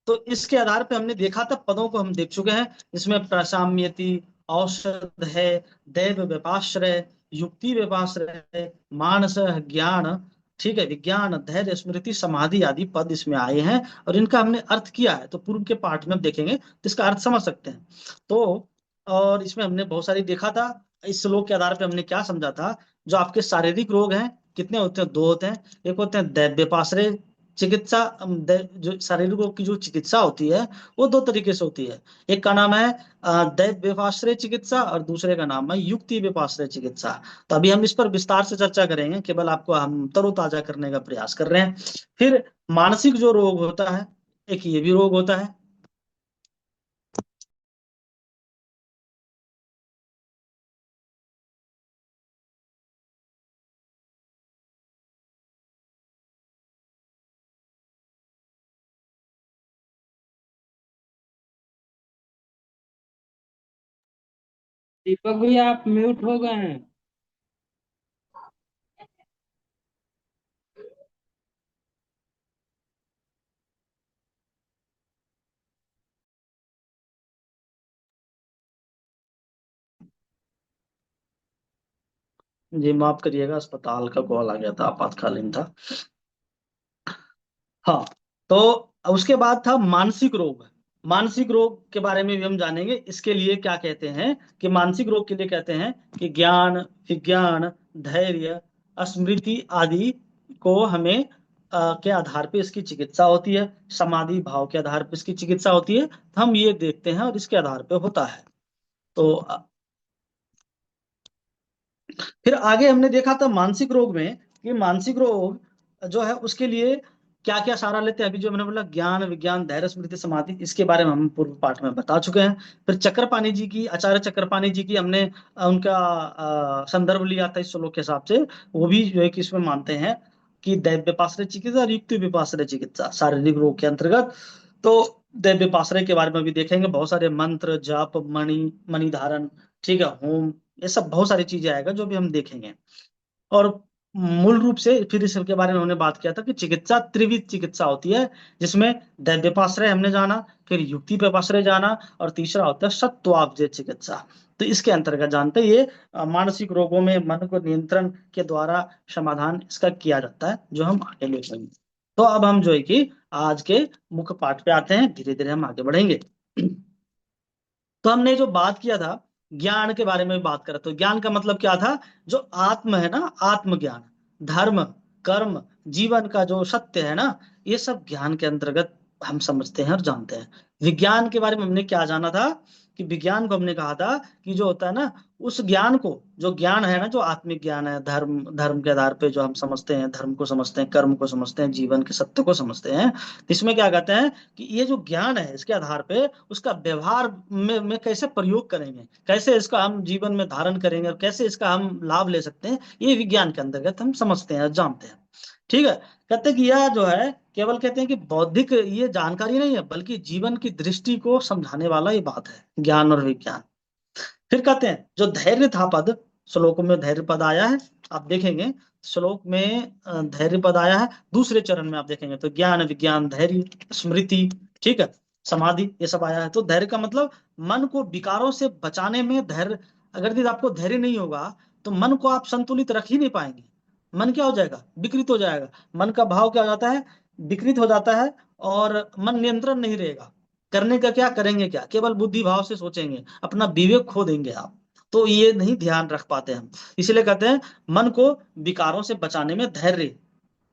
तो इसके आधार पे हमने देखा था, पदों को हम देख चुके हैं। इसमें प्रशाम्यति, औषध है, दैव व्यपाश्रय, युक्ति व्यपाश्रय, मानस ज्ञान, ठीक है, विज्ञान, धैर्य, स्मृति, समाधि आदि पद इसमें आए हैं और इनका हमने अर्थ किया है। तो पूर्व के पाठ में हम देखेंगे तो इसका अर्थ समझ सकते हैं। तो और इसमें हमने बहुत सारी देखा था। इस श्लोक के आधार पे हमने क्या समझा था, जो आपके शारीरिक रोग हैं कितने होते हैं, 2 होते हैं। एक होते हैं दैव्यपाश्रय चिकित्सा, जो शारीरिक रोग की जो चिकित्सा होती है वो 2 तरीके से होती है। एक का नाम है दैव व्यपाश्रय चिकित्सा और दूसरे का नाम है युक्ति व्यपाश्रय चिकित्सा। तो अभी हम इस पर विस्तार से चर्चा करेंगे, केवल आपको हम तरोताजा करने का प्रयास कर रहे हैं। फिर मानसिक जो रोग होता है, एक ये भी रोग होता है। दीपक भैया आप म्यूट हो गए हैं। जी माफ करिएगा, अस्पताल का कॉल आ गया था, आपातकालीन था। हाँ, तो उसके बाद था मानसिक रोग। मानसिक रोग के बारे में भी हम जानेंगे। इसके लिए क्या कहते हैं कि मानसिक रोग के लिए कहते हैं कि ज्ञान विज्ञान धैर्य स्मृति आदि को हमें के आधार पे इसकी चिकित्सा होती है, समाधि भाव के आधार पे इसकी चिकित्सा होती है। तो हम ये देखते हैं और इसके आधार पे होता है। तो फिर आगे हमने देखा था मानसिक रोग में कि मानसिक रोग जो है उसके लिए क्या क्या सहारा लेते हैं। अभी जो मैंने बोला ज्ञान विज्ञान धैर्य स्मृति समाधि, इसके बारे में हम पूर्व पाठ में बता चुके हैं। फिर चक्रपाणी जी की, आचार्य चक्रपाणी जी की हमने उनका संदर्भ लिया था इस श्लोक के हिसाब से। वो भी जो है कि इसमें मानते हैं कि दैव व्यपाश्रय चिकित्सा और युक्ति व्यपाश्रय चिकित्सा शारीरिक रोग के अंतर्गत। तो दैव व्यपाश्रय के बारे में भी देखेंगे, बहुत सारे मंत्र जाप मणि धारण, ठीक है, होम, ये सब बहुत सारी चीजें आएगा जो भी हम देखेंगे। और मूल रूप से फिर इसके बारे में हमने बात किया था कि चिकित्सा त्रिविध चिकित्सा होती है, जिसमें दैव्यपाश्रय हमने जाना, फिर युक्ति व्यपाश्रय जाना और तीसरा होता है सत्वाब्जय चिकित्सा। तो इसके अंतर्गत जानते हैं ये मानसिक रोगों में मन को नियंत्रण के द्वारा समाधान इसका किया जाता है, जो हम आगे देखेंगे। तो अब हम जो है कि आज के मुख्य पाठ पे आते हैं, धीरे धीरे हम आगे बढ़ेंगे। तो हमने जो बात किया था ज्ञान के बारे में बात करा, तो ज्ञान का मतलब क्या था, जो आत्म है ना, आत्मज्ञान, धर्म कर्म जीवन का जो सत्य है ना, ये सब ज्ञान के अंतर्गत हम समझते हैं और जानते हैं। विज्ञान के बारे में हमने क्या जाना था कि विज्ञान को हमने कहा था कि जो होता है ना, उस ज्ञान को, जो ज्ञान है ना, जो आत्मिक ज्ञान है, धर्म के आधार पे जो हम समझते हैं, धर्म को समझते हैं, कर्म को समझते हैं, जीवन के सत्य को समझते हैं। इसमें क्या कहते हैं कि ये जो ज्ञान है, इसके आधार पे उसका व्यवहार में कैसे प्रयोग करेंगे, कैसे इसका हम जीवन में धारण करेंगे और कैसे इसका हम लाभ ले सकते हैं, ये विज्ञान के अंतर्गत हम समझते हैं, जानते हैं। ठीक है, कहते हैं कि यह जो है केवल कहते हैं कि बौद्धिक ये जानकारी नहीं है, बल्कि जीवन की दृष्टि को समझाने वाला ये बात है, ज्ञान और विज्ञान। फिर कहते हैं जो धैर्य था पद, श्लोकों में धैर्य पद आया है, आप देखेंगे श्लोक में धैर्य पद आया है। दूसरे चरण में आप देखेंगे तो ज्ञान विज्ञान धैर्य स्मृति, ठीक है, समाधि, ये सब आया है। तो धैर्य का मतलब मन को विकारों से बचाने में धैर्य। अगर यदि आपको धैर्य नहीं होगा तो मन को आप संतुलित रख ही नहीं पाएंगे। मन क्या हो जाएगा, विकृत हो जाएगा। मन का भाव क्या हो जाता है, विकृत हो जाता है और मन नियंत्रण नहीं रहेगा। करने का क्या करेंगे, क्या केवल बुद्धि भाव से सोचेंगे, अपना विवेक खो देंगे आप। तो ये नहीं ध्यान रख पाते हम, इसलिए कहते हैं मन को विकारों से बचाने में धैर्य,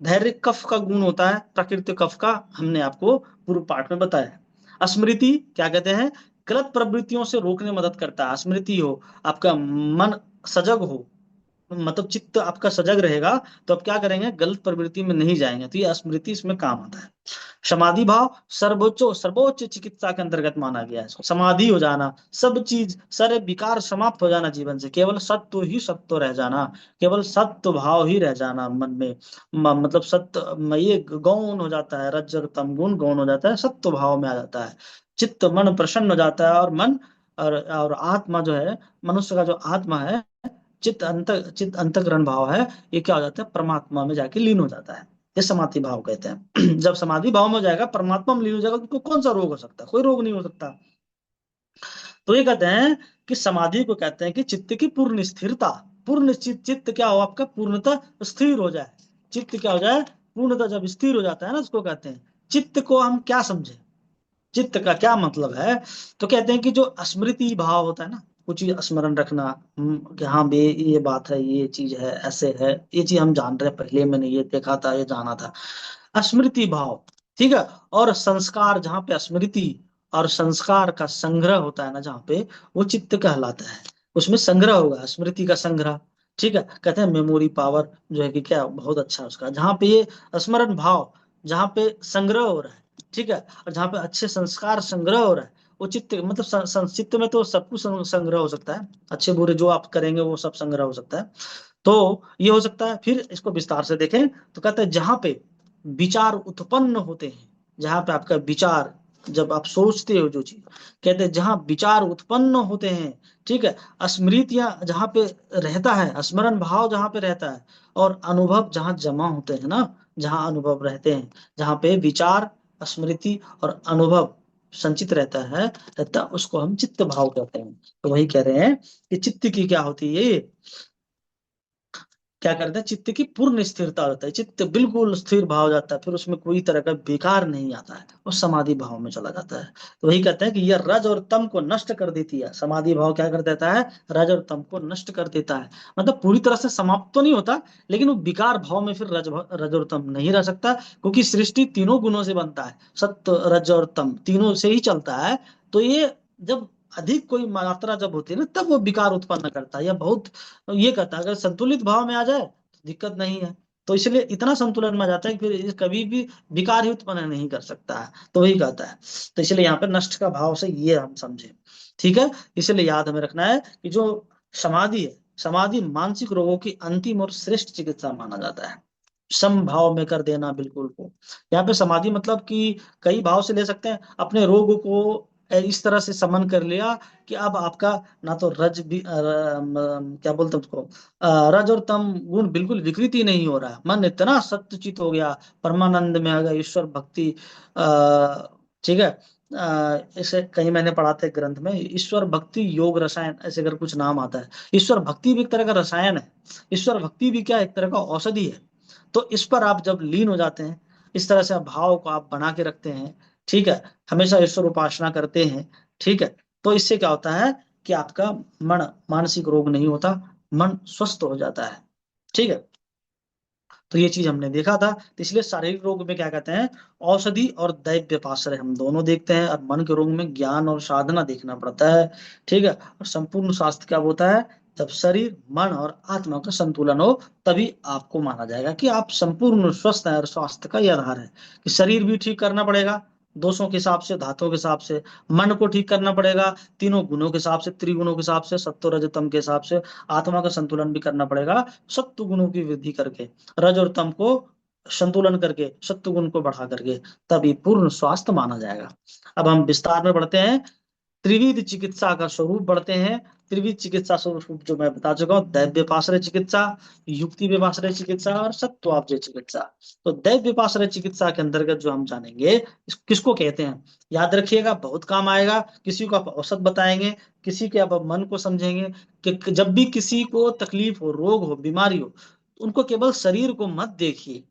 धैर्य कफ का गुण होता है, प्रकृति कफ का, हमने आपको पूर्व पाठ में बताया। स्मृति क्या कहते हैं, गलत प्रवृत्तियों से रोकने में मदद करता है। स्मृति हो, आपका मन सजग हो, मतलब चित्त आपका सजग रहेगा, तो आप क्या करेंगे, गलत प्रवृत्ति में नहीं जाएंगे, तो ये स्मृति इसमें काम आता है। समाधि भाव सर्वोच्च सर्वोच्च चिकित्सा के अंतर्गत माना गया है। समाधि हो जाना, सब चीज सारे विकार समाप्त हो जाना जीवन से, केवल सत्व ही सत्व रह जाना, केवल सत्व भाव ही रह जाना मन में, मतलब सत्य ये गौण हो जाता है, रज तम गुण गौण हो जाता है, सत्व भाव में आ जाता है, चित्त मन प्रसन्न हो जाता है, और मन और आत्मा जो है, मनुष्य का जो आत्मा है, चित्त अंतःकरण भाव है, ये क्या हो जाता है, परमात्मा में जाके लीन हो जाता है। ये समाधि भाव कहते हैं। जब समाधि भाव में हो जाएगा, परमात्मा में लीन हो जाएगा, तो उसको कौन सा रोग हो सकता है, कोई रोग नहीं हो सकता। तो ये कहते हैं कि समाधि को कहते हैं कि चित्त की पूर्ण स्थिरता, पूर्ण चित्त क्या हो, आपका पूर्णतः स्थिर हो जाए, चित्त क्या हो जाए, पूर्णतः जब स्थिर हो जाता है ना, उसको कहते हैं। चित्त को हम क्या समझे, चित्त का क्या मतलब है, तो कहते हैं कि जो स्मृति भाव होता है ना, कुछ चीज स्मरण रखना, कि हाँ बे ये बात है, ये चीज है, ऐसे है, ये चीज हम जान रहे हैं, पहले मैंने ये देखा था, ये जाना था, स्मृति भाव, ठीक है। और संस्कार, जहाँ पे स्मृति और संस्कार का संग्रह होता है ना, जहाँ पे, वो चित्त कहलाता है, उसमें संग्रह होगा, स्मृति का संग्रह, ठीक है। कहते हैं मेमोरी पावर जो है कि क्या बहुत अच्छा है उसका, जहाँ पे ये स्मरण भाव, जहाँ पे संग्रह हो रहा है, ठीक है, और जहाँ पे अच्छे संस्कार संग्रह हो रहा है, वो चित्त, मतलब चित्त में तो सब कुछ संग्रह हो सकता है, अच्छे बुरे जो आप करेंगे वो सब संग्रह हो सकता है, तो ये हो सकता है। फिर इसको विस्तार से देखें तो कहते हैं जहां पे विचार उत्पन्न होते हैं, जहां पे आपका विचार, जब आप सोचते हो जो चीज, कहते हैं जहां विचार उत्पन्न होते हैं, ठीक है, स्मृतियां जहां पे रहता है, स्मरण भाव जहां पे रहता है, और अनुभव जहां जमा होते हैं ना, जहां अनुभव रहते हैं, जहां पे विचार, स्मृति और अनुभव संचित रहता उसको हम चित्त भाव कहते हैं। तो वही कह रहे हैं कि चित्त की क्या होती है, ये क्या करते हैं, चित्त की पूर्ण स्थिरता होता है, चित्त बिल्कुल स्थिर भाव हो जाता है, फिर उसमें कोई तरह का विकार नहीं आता है, वो समाधि भाव में चला जाता है। तो वही कहते हैं कि यह रज और तम को नष्ट कर देती है, समाधि भाव क्या कर देता है, रज और तम को नष्ट कर देता है, मतलब पूरी तरह से समाप्त तो नहीं होता, लेकिन वो विकार भाव में फिर रज और तम नहीं रह सकता, क्योंकि सृष्टि तीनों गुणों से बनता है, सत्य रज और तम तीनों से ही चलता है। तो ये जब अधिक कोई मात्रा जब होती है ना, तब वो विकार उत्पन्न करता है, या बहुत, ये कहता है अगर संतुलित भाव में आ जाए तो दिक्कत नहीं है, तो इसलिए इतना संतुलन में आ जाता है कि फिर ये कभी भी विकार ही उत्पन्न नहीं कर सकता है, तो वही कहता है। तो इसलिए यहाँ पे नष्ट का भाव से ये हम समझे, ठीक है। इसलिए याद हमें रखना है कि जो समाधि है, समाधि मानसिक रोगों की अंतिम और श्रेष्ठ चिकित्सा माना जाता है, सम भाव में कर देना बिल्कुल को। यहाँ पे समाधि मतलब कि कई भाव से ले सकते हैं, अपने रोग को इस तरह से समन कर लिया कि अब आपका ना तो रज भी क्या बोलते हैं उसको, रज और तम गुण बिल्कुल विकृति नहीं हो रहा है, मन इतना सत्यचित हो गया, परमानंद में आ गया, ईश्वर भक्ति, ठीक है। इसे कहीं मैंने पढ़ा था ग्रंथ में, ईश्वर भक्ति योग रसायन, ऐसे अगर कुछ नाम आता है, ईश्वर भक्ति भी एक तरह का रसायन है, ईश्वर भक्ति भी क्या एक तरह का औषधि है। तो इस पर आप जब लीन हो जाते हैं, इस तरह से भाव को आप बना के रखते हैं, ठीक है, हमेशा ईश्वर उपासना करते हैं, ठीक है, तो इससे क्या होता है कि आपका मन, मानसिक रोग नहीं होता, मन स्वस्थ हो जाता है, ठीक है। तो ये चीज हमने देखा था। तो इसलिए शारीरिक रोग में क्या कहते हैं, औषधि और दैव्य पाश्रय हम दोनों देखते हैं, और मन के रोग में ज्ञान और साधना देखना पड़ता है, ठीक है। और संपूर्ण स्वास्थ्य क्या होता है, जब शरीर मन और आत्मा का संतुलन हो, तभी आपको माना जाएगा कि आप संपूर्ण स्वस्थ हैं। और स्वास्थ्य का यह आधार है कि शरीर भी ठीक करना पड़ेगा, दोषों के हिसाब से, धातुओं के हिसाब से, मन को ठीक करना पड़ेगा, तीनों गुणों के हिसाब से, त्रिगुणों के हिसाब से, सत्व रज तम के हिसाब से, आत्मा का संतुलन भी करना पड़ेगा, सत्व गुणों की वृद्धि करके, रज और तम को संतुलन करके, सत्व गुण को बढ़ा करके, तभी पूर्ण स्वास्थ्य माना जाएगा। अब हम विस्तार में बढ़ते हैं, त्रिविध चिकित्सा का स्वरूप बढ़ते हैं। त्रिविध चिकित्सा स्वरूप जो मैं बता चुका हूँ, दैव व्यपाश्रय चिकित्सा, युक्ति व्यपाश्रय चिकित्सा और सत्वाब्जय चिकित्सा। तो दैव व्यपाश्रय चिकित्सा के अंतर्गत जो हम जानेंगे, किसको कहते हैं, याद रखिएगा, बहुत काम आएगा। किसी को आप औषध बताएंगे, किसी के आप मन को समझेंगे, कि जब भी किसी को तकलीफ हो, रोग हो, बीमारी हो, उनको केवल शरीर को मत देखिए,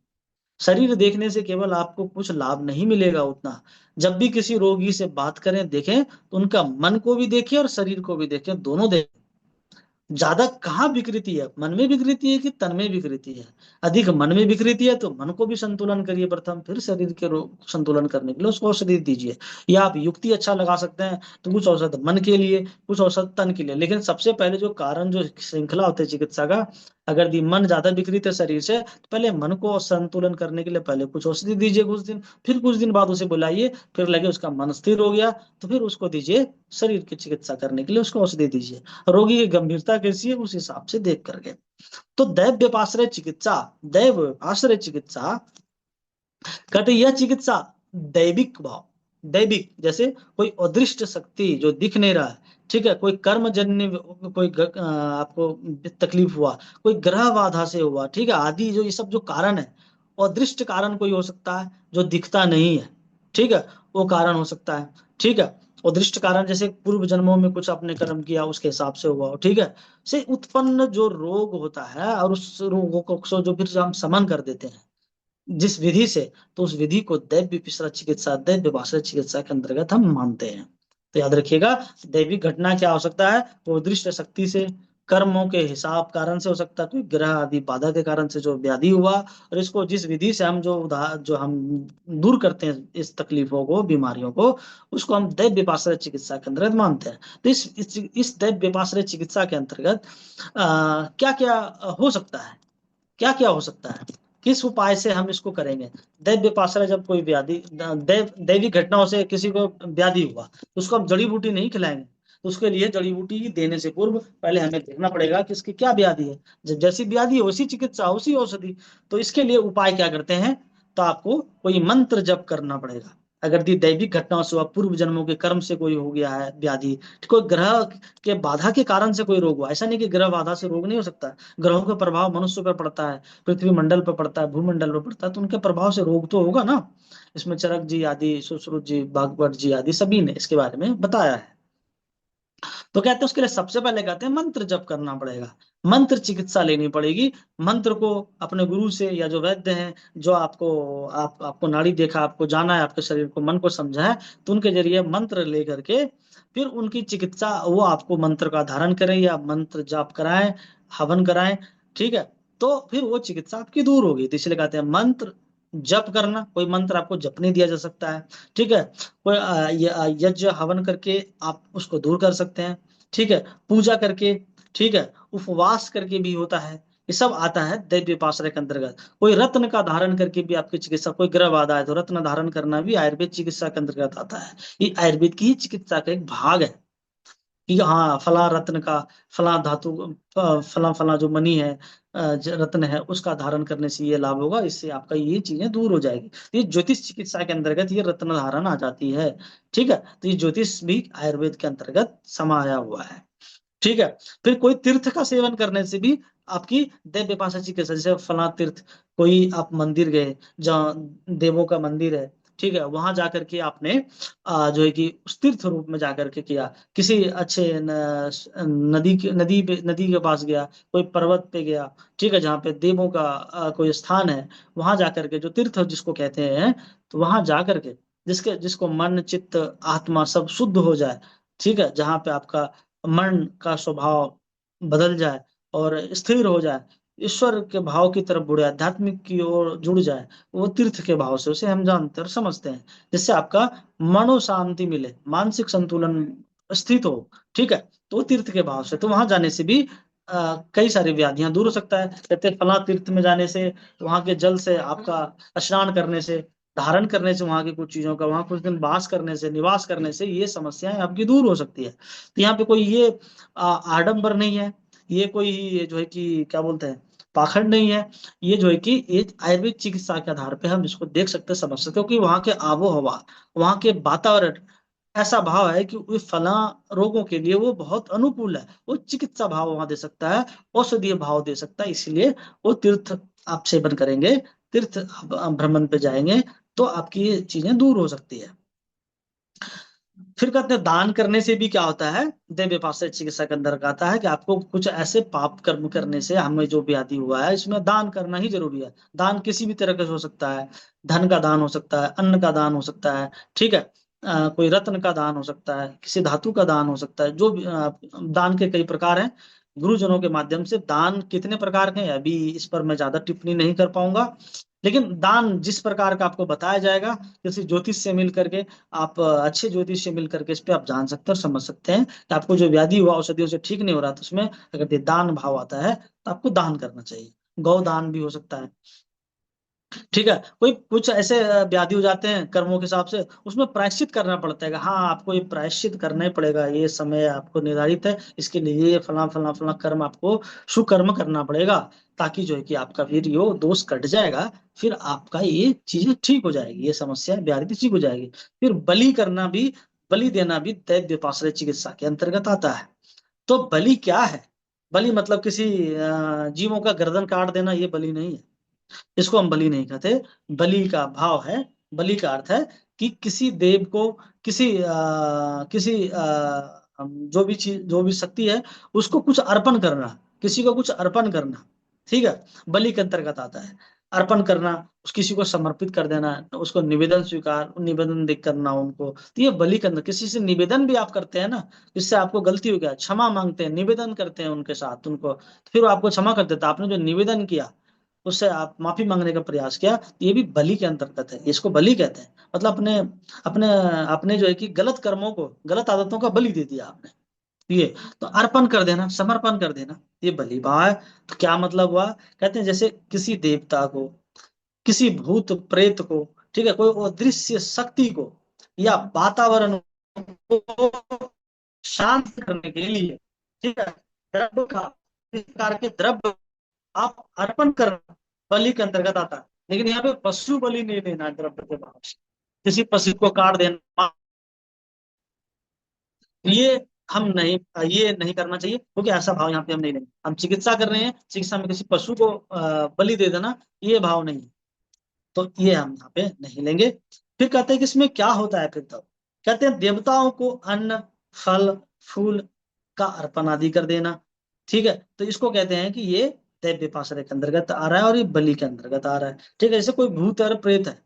शरीर देखने से केवल आपको कुछ लाभ नहीं मिलेगा उतना। जब भी किसी रोगी से बात करें, देखें, तो उनका मन को भी देखें और शरीर को भी देखें, दोनों देखें। ज्यादा कहाँ विकृति है, मन में विकृति है कि तन में विकृति है? अधिक मन में विकृति है तो मन को भी संतुलन करिए प्रथम, फिर शरीर के रोग संतुलन करने के लिए उसको औषधि दीजिए। या आप युक्ति अच्छा लगा सकते हैं तो कुछ औषध मन के लिए, कुछ औषध तन के लिए, लेकिन सबसे पहले जो कारण, जो श्रृंखला होती है चिकित्सा का, अगर मन ज्यादा विकृत है शरीर से, तो पहले मन को संतुलन करने के लिए पहले कुछ औषधि दीजिए कुछ दिन, फिर कुछ दिन बाद उसे बुलाइए, फिर लगे उसका मन स्थिर हो गया तो फिर उसको दीजिए शरीर की चिकित्सा करने के लिए उसको औषधि दीजिए। रोगी की गंभीरता कैसी है उस हिसाब से देख करके। तो दैव व्यपाश्रय चिकित्सा, दैव आश्रय चिकित्सा कहते यह चिकित्सा दैविक भाव, दैविक जैसे कोई अदृष्ट शक्ति जो दिख नहीं रहा है, ठीक है, कोई कर्मजन्य कोई आपको तकलीफ हुआ, कोई ग्रह बाधा से हुआ, ठीक है, आदि जो ये सब जो कारण है, अदृष्ट कारण कोई हो सकता है जो दिखता नहीं है, ठीक है, वो कारण हो सकता है, ठीक है। अदृष्ट कारण जैसे पूर्व जन्मों में कुछ आपने कर्म किया उसके हिसाब से हुआ, ठीक है, से उत्पन्न जो रोग होता है और उस रोगों को जो फिर हम समन कर देते हैं जिस विधि से, तो उस विधि को दैव्य पिछड़ा चिकित्सा, दैव्य भाषा चिकित्सा के अंतर्गत हम मानते हैं। तो याद रखिएगा, दैविक घटना क्या हो सकता है, वो दृष्ट शक्ति से, कर्मों के हिसाब कारण से हो सकता है, कोई ग्रह आदि बाधा के कारण से जो व्याधि हुआ, और इसको जिस विधि से हम जो हम दूर करते हैं इस तकलीफों को, बीमारियों को, उसको हम दैव्य पाश्रय चिकित्सा के अंतर्गत मानते हैं। तो इस दैव्य पाश्रय चिकित्सा के अंतर्गत क्या क्या हो सकता है, क्या क्या हो सकता है, किस उपाय से हम इसको करेंगे? दैव्य पाश्रय, जब कोई व्याधि दैविक घटनाओं से किसी को व्याधि हुआ तो उसको हम जड़ी बूटी नहीं खिलाएंगे, तो उसके लिए जड़ी बूटी देने से पूर्व पहले हमें देखना पड़ेगा कि इसकी क्या व्याधि है। जब जैसी व्याधि है वैसी चिकित्सा, उसी औषधि। तो इसके लिए उपाय क्या करते हैं, तो आपको कोई मंत्र जप करना पड़ेगा। अगर दैविक घटनाओं से, पूर्व जन्मों के कर्म से कोई हो गया है व्याधि, कोई ग्रह के बाधा के कारण से कोई रोग हुआ, ऐसा नहीं कि ग्रह बाधा से रोग नहीं हो सकता, ग्रहों का प्रभाव मनुष्य पर पड़ता है, पृथ्वी मंडल पर पड़ता है, भूमंडल पर पड़ता है, तो उनके प्रभाव से रोग तो होगा ना। इसमें चरक जी आदि, सुश्रुत जी, भागवत जी आदि सभी ने इसके बारे में बताया है। तो कहते हैं उसके लिए सबसे पहले कहते हैं मंत्र जप करना पड़ेगा, मंत्र चिकित्सा लेनी पड़ेगी। मंत्र को अपने गुरु से या जो वैद्य हैं, जो आपको नाड़ी देखा, आपको जाना है, आपके शरीर को, मन को समझा है, तो उनके जरिए मंत्र ले करके फिर उनकी चिकित्सा, वो आपको मंत्र का धारण करें या मंत्र जाप कराएं, हवन कराएं, ठीक है, तो फिर वो चिकित्सा आपकी दूर होगी। तो इसलिए कहते हैं मंत्र जप करना। कोई मंत्र आपको जपने दिया जा सकता है, ठीक है, कोई यज्ञ हवन करके आप उसको दूर कर सकते हैं, ठीक है, पूजा करके, ठीक है, उपवास करके भी होता है, ये सब आता है दैव्य पाश्रय के अंतर्गत। कोई रत्न का धारण करके भी आपकी चिकित्सा, कोई ग्रह बाधा है तो रत्न धारण करना भी आयुर्वेद चिकित्सा के अंतर्गत आता है। ये आयुर्वेद की ही चिकित्सा का एक भाग है कि हाँ फला रत्न का, फला धातु, फला फला जो मणि है, रत्न है, उसका धारण करने से ये लाभ होगा, इससे आपका ये चीजें दूर हो जाएगी। तो ये ज्योतिष चिकित्सा के अंतर्गत ये रत्न धारण आ जाती है, ठीक है। तो ये ज्योतिष भी आयुर्वेद के अंतर्गत समाया हुआ है, ठीक है। फिर कोई तीर्थ का सेवन करने से भी आपकी दैव्य पाशा चिकित्सा, जैसे फला तीर्थ, कोई आप मंदिर गए जहाँ देवों का मंदिर है, ठीक है, वहां जाकर के आपने जो है कि उस तीर्थ रूप में जाकर के किया, किसी अच्छे नदी के पास गया, कोई पर्वत पे गया, ठीक है, जहाँ पे देवों का कोई स्थान है, वहां जाकर के जो तीर्थ जिसको कहते हैं, तो वहां जाकर के जिसको मन चित्त आत्मा सब शुद्ध हो जाए, ठीक है, जहाँ पे आपका मन का स्वभाव बदल जाए और स्थिर हो जाए, ईश्वर के भाव की तरफ बुढ़े, आध्यात्मिक की ओर जुड़ जाए, वो तीर्थ के भाव से उसे हम जानते और समझते हैं, जिससे आपका मनो शांति मिले, मानसिक संतुलन स्थित हो, ठीक है, तो वो तीर्थ के भाव से। तो वहां जाने से भी कई सारी व्याधियां दूर हो सकता है। कहते हैं फला तीर्थ में जाने से, वहां के जल से, आपका स्नान करने से, धारण करने से, वहां की कुछ चीजों का वहां कुछ दिन वास करने से, निवास करने से ये समस्याएं आपकी दूर हो सकती है। तो यहाँ पे कोई ये आडंबर नहीं है, ये कोई ये जो है कि क्या बोलते हैं पाखंड नहीं है, ये जो है कि ये आयुर्वेद चिकित्सा के आधार पे हम इसको देख सकते हैं, समझ सकते, क्योंकि वहां के आबो हवा, वहां के वातावरण ऐसा भाव है कि वो फला रोगों के लिए वो बहुत अनुकूल है, वो चिकित्सा भाव वहां दे सकता है, औषधीय भाव दे सकता है, इसलिए वो तीर्थ आप सेवन करेंगे, तीर्थ भ्रमण पे जाएंगे तो आपकी ये चीजें दूर हो सकती है। फिर कहते हैं दान करने से भी क्या होता है, दैव्य पाश्रय चिकित्सा के अंदर आता है कि आपको कुछ ऐसे पाप कर्म करने से हमें जो व्याधि हुआ है, इसमें दान करना ही जरूरी है। दान किसी भी तरह का हो सकता है, धन का दान हो सकता है, अन्न का दान हो सकता है, ठीक है, कोई रत्न का दान हो सकता है, किसी धातु का दान हो सकता है, जो भी दान के कई प्रकार हैं, गुरुजनों के माध्यम से। दान कितने प्रकार के हैं अभी इस पर मैं ज्यादा टिप्पणी नहीं कर पाऊंगा, लेकिन दान जिस प्रकार का आपको बताया जाएगा, किसी ज्योतिष से मिल करके, आप अच्छे ज्योतिष से मिल करके इस पे आप जान सकते हैं और समझ सकते हैं कि आपको जो व्याधि हुआ औषधियों से ठीक नहीं हो रहा, तो उसमें अगर ये दान भाव आता है तो आपको दान करना चाहिए। गौ दान भी हो सकता है, ठीक है। कोई कुछ ऐसे व्याधि हो जाते हैं कर्मों के हिसाब से, उसमें प्रायश्चित करना पड़ता है कि हाँ आपको ये प्रायश्चित करना ही पड़ेगा, ये समय आपको निर्धारित है, इसके लिए ये फला फला फला कर्म आपको सुकर्म करना पड़ेगा, ताकि जो है कि आपका फिर यो दोष कट जाएगा, फिर आपका ये चीजें ठीक हो जाएगी, ये समस्या व्याधि ठीक हो जाएगी। फिर बलि करना भी, बलि देना भी दैव व्यापाश्रय चिकित्सा के अंतर्गत आता है। तो बलि क्या है? बलि मतलब किसी जीवों का गर्दन काट देना, ये बलि नहीं है, इसको हम बलि नहीं कहते। बलि का भाव है, बलि का अर्थ है कि किसी देव को, किसी जो भी चीज, जो भी शक्ति है, उसको कुछ अर्पण करना, किसी को कुछ अर्पण करना, ठीक है, बलि के अंतर्गत आता है। अर्पण करना, उस किसी को समर्पित कर देना, उसको निवेदन स्वीकार, निवेदन देख करना उनको, तो ये बलि करना। किसी से निवेदन भी आप करते हैं ना, जिससे आपको गलती हो गया, क्षमा मांगते हैं, निवेदन करते हैं उनके साथ उनको, फिर वो आपको क्षमा कर देता, आपने जो निवेदन किया उससे आप माफी मांगने का प्रयास किया, तो ये भी बलि के अंतर्गत है, इसको बलि कहते हैं। मतलब अपने अपने अपने जो है कि गलत कर्मों को, गलत आदतों का बलि दे दिया आपने, ये तो अर्पण कर देना, समर्पण कर देना, ये बलि भाव है। तो क्या मतलब हुआ? कहते हैं जैसे किसी देवता को, किसी भूत प्रेत को, ठीक है, कोई अदृश्य शक्ति को या वातावरण को शांत करने के लिए, ठीक है, द्रव्य का, इस प्रकार के द्रव्य आप अर्पण करना बलि के अंतर्गत आता है। लेकिन यहाँ पे पशु बलि नहीं देना है द्रव्य के भाव से, किसी पशु को काट देना, ये हम नहीं, ये नहीं करना चाहिए, क्योंकि ऐसा भाव यहाँ पे हम नहीं लेंगे। हम चिकित्सा कर रहे हैं, चिकित्सा में किसी पशु को बलि दे देना, ये भाव नहीं है, तो ये हम यहाँ पे नहीं लेंगे। फिर कहते हैं कि इसमें क्या होता है फिर, तब कहते हैं देवताओं को अन्न, फल, फूल का अर्पण आदि कर देना, ठीक है। तो इसको कहते हैं कि ये दैव विपासना के अंतर्गत आ रहा है और ये बलि के अंतर्गत आ रहा है, ठीक है। जैसे कोई भूत और प्रेत है,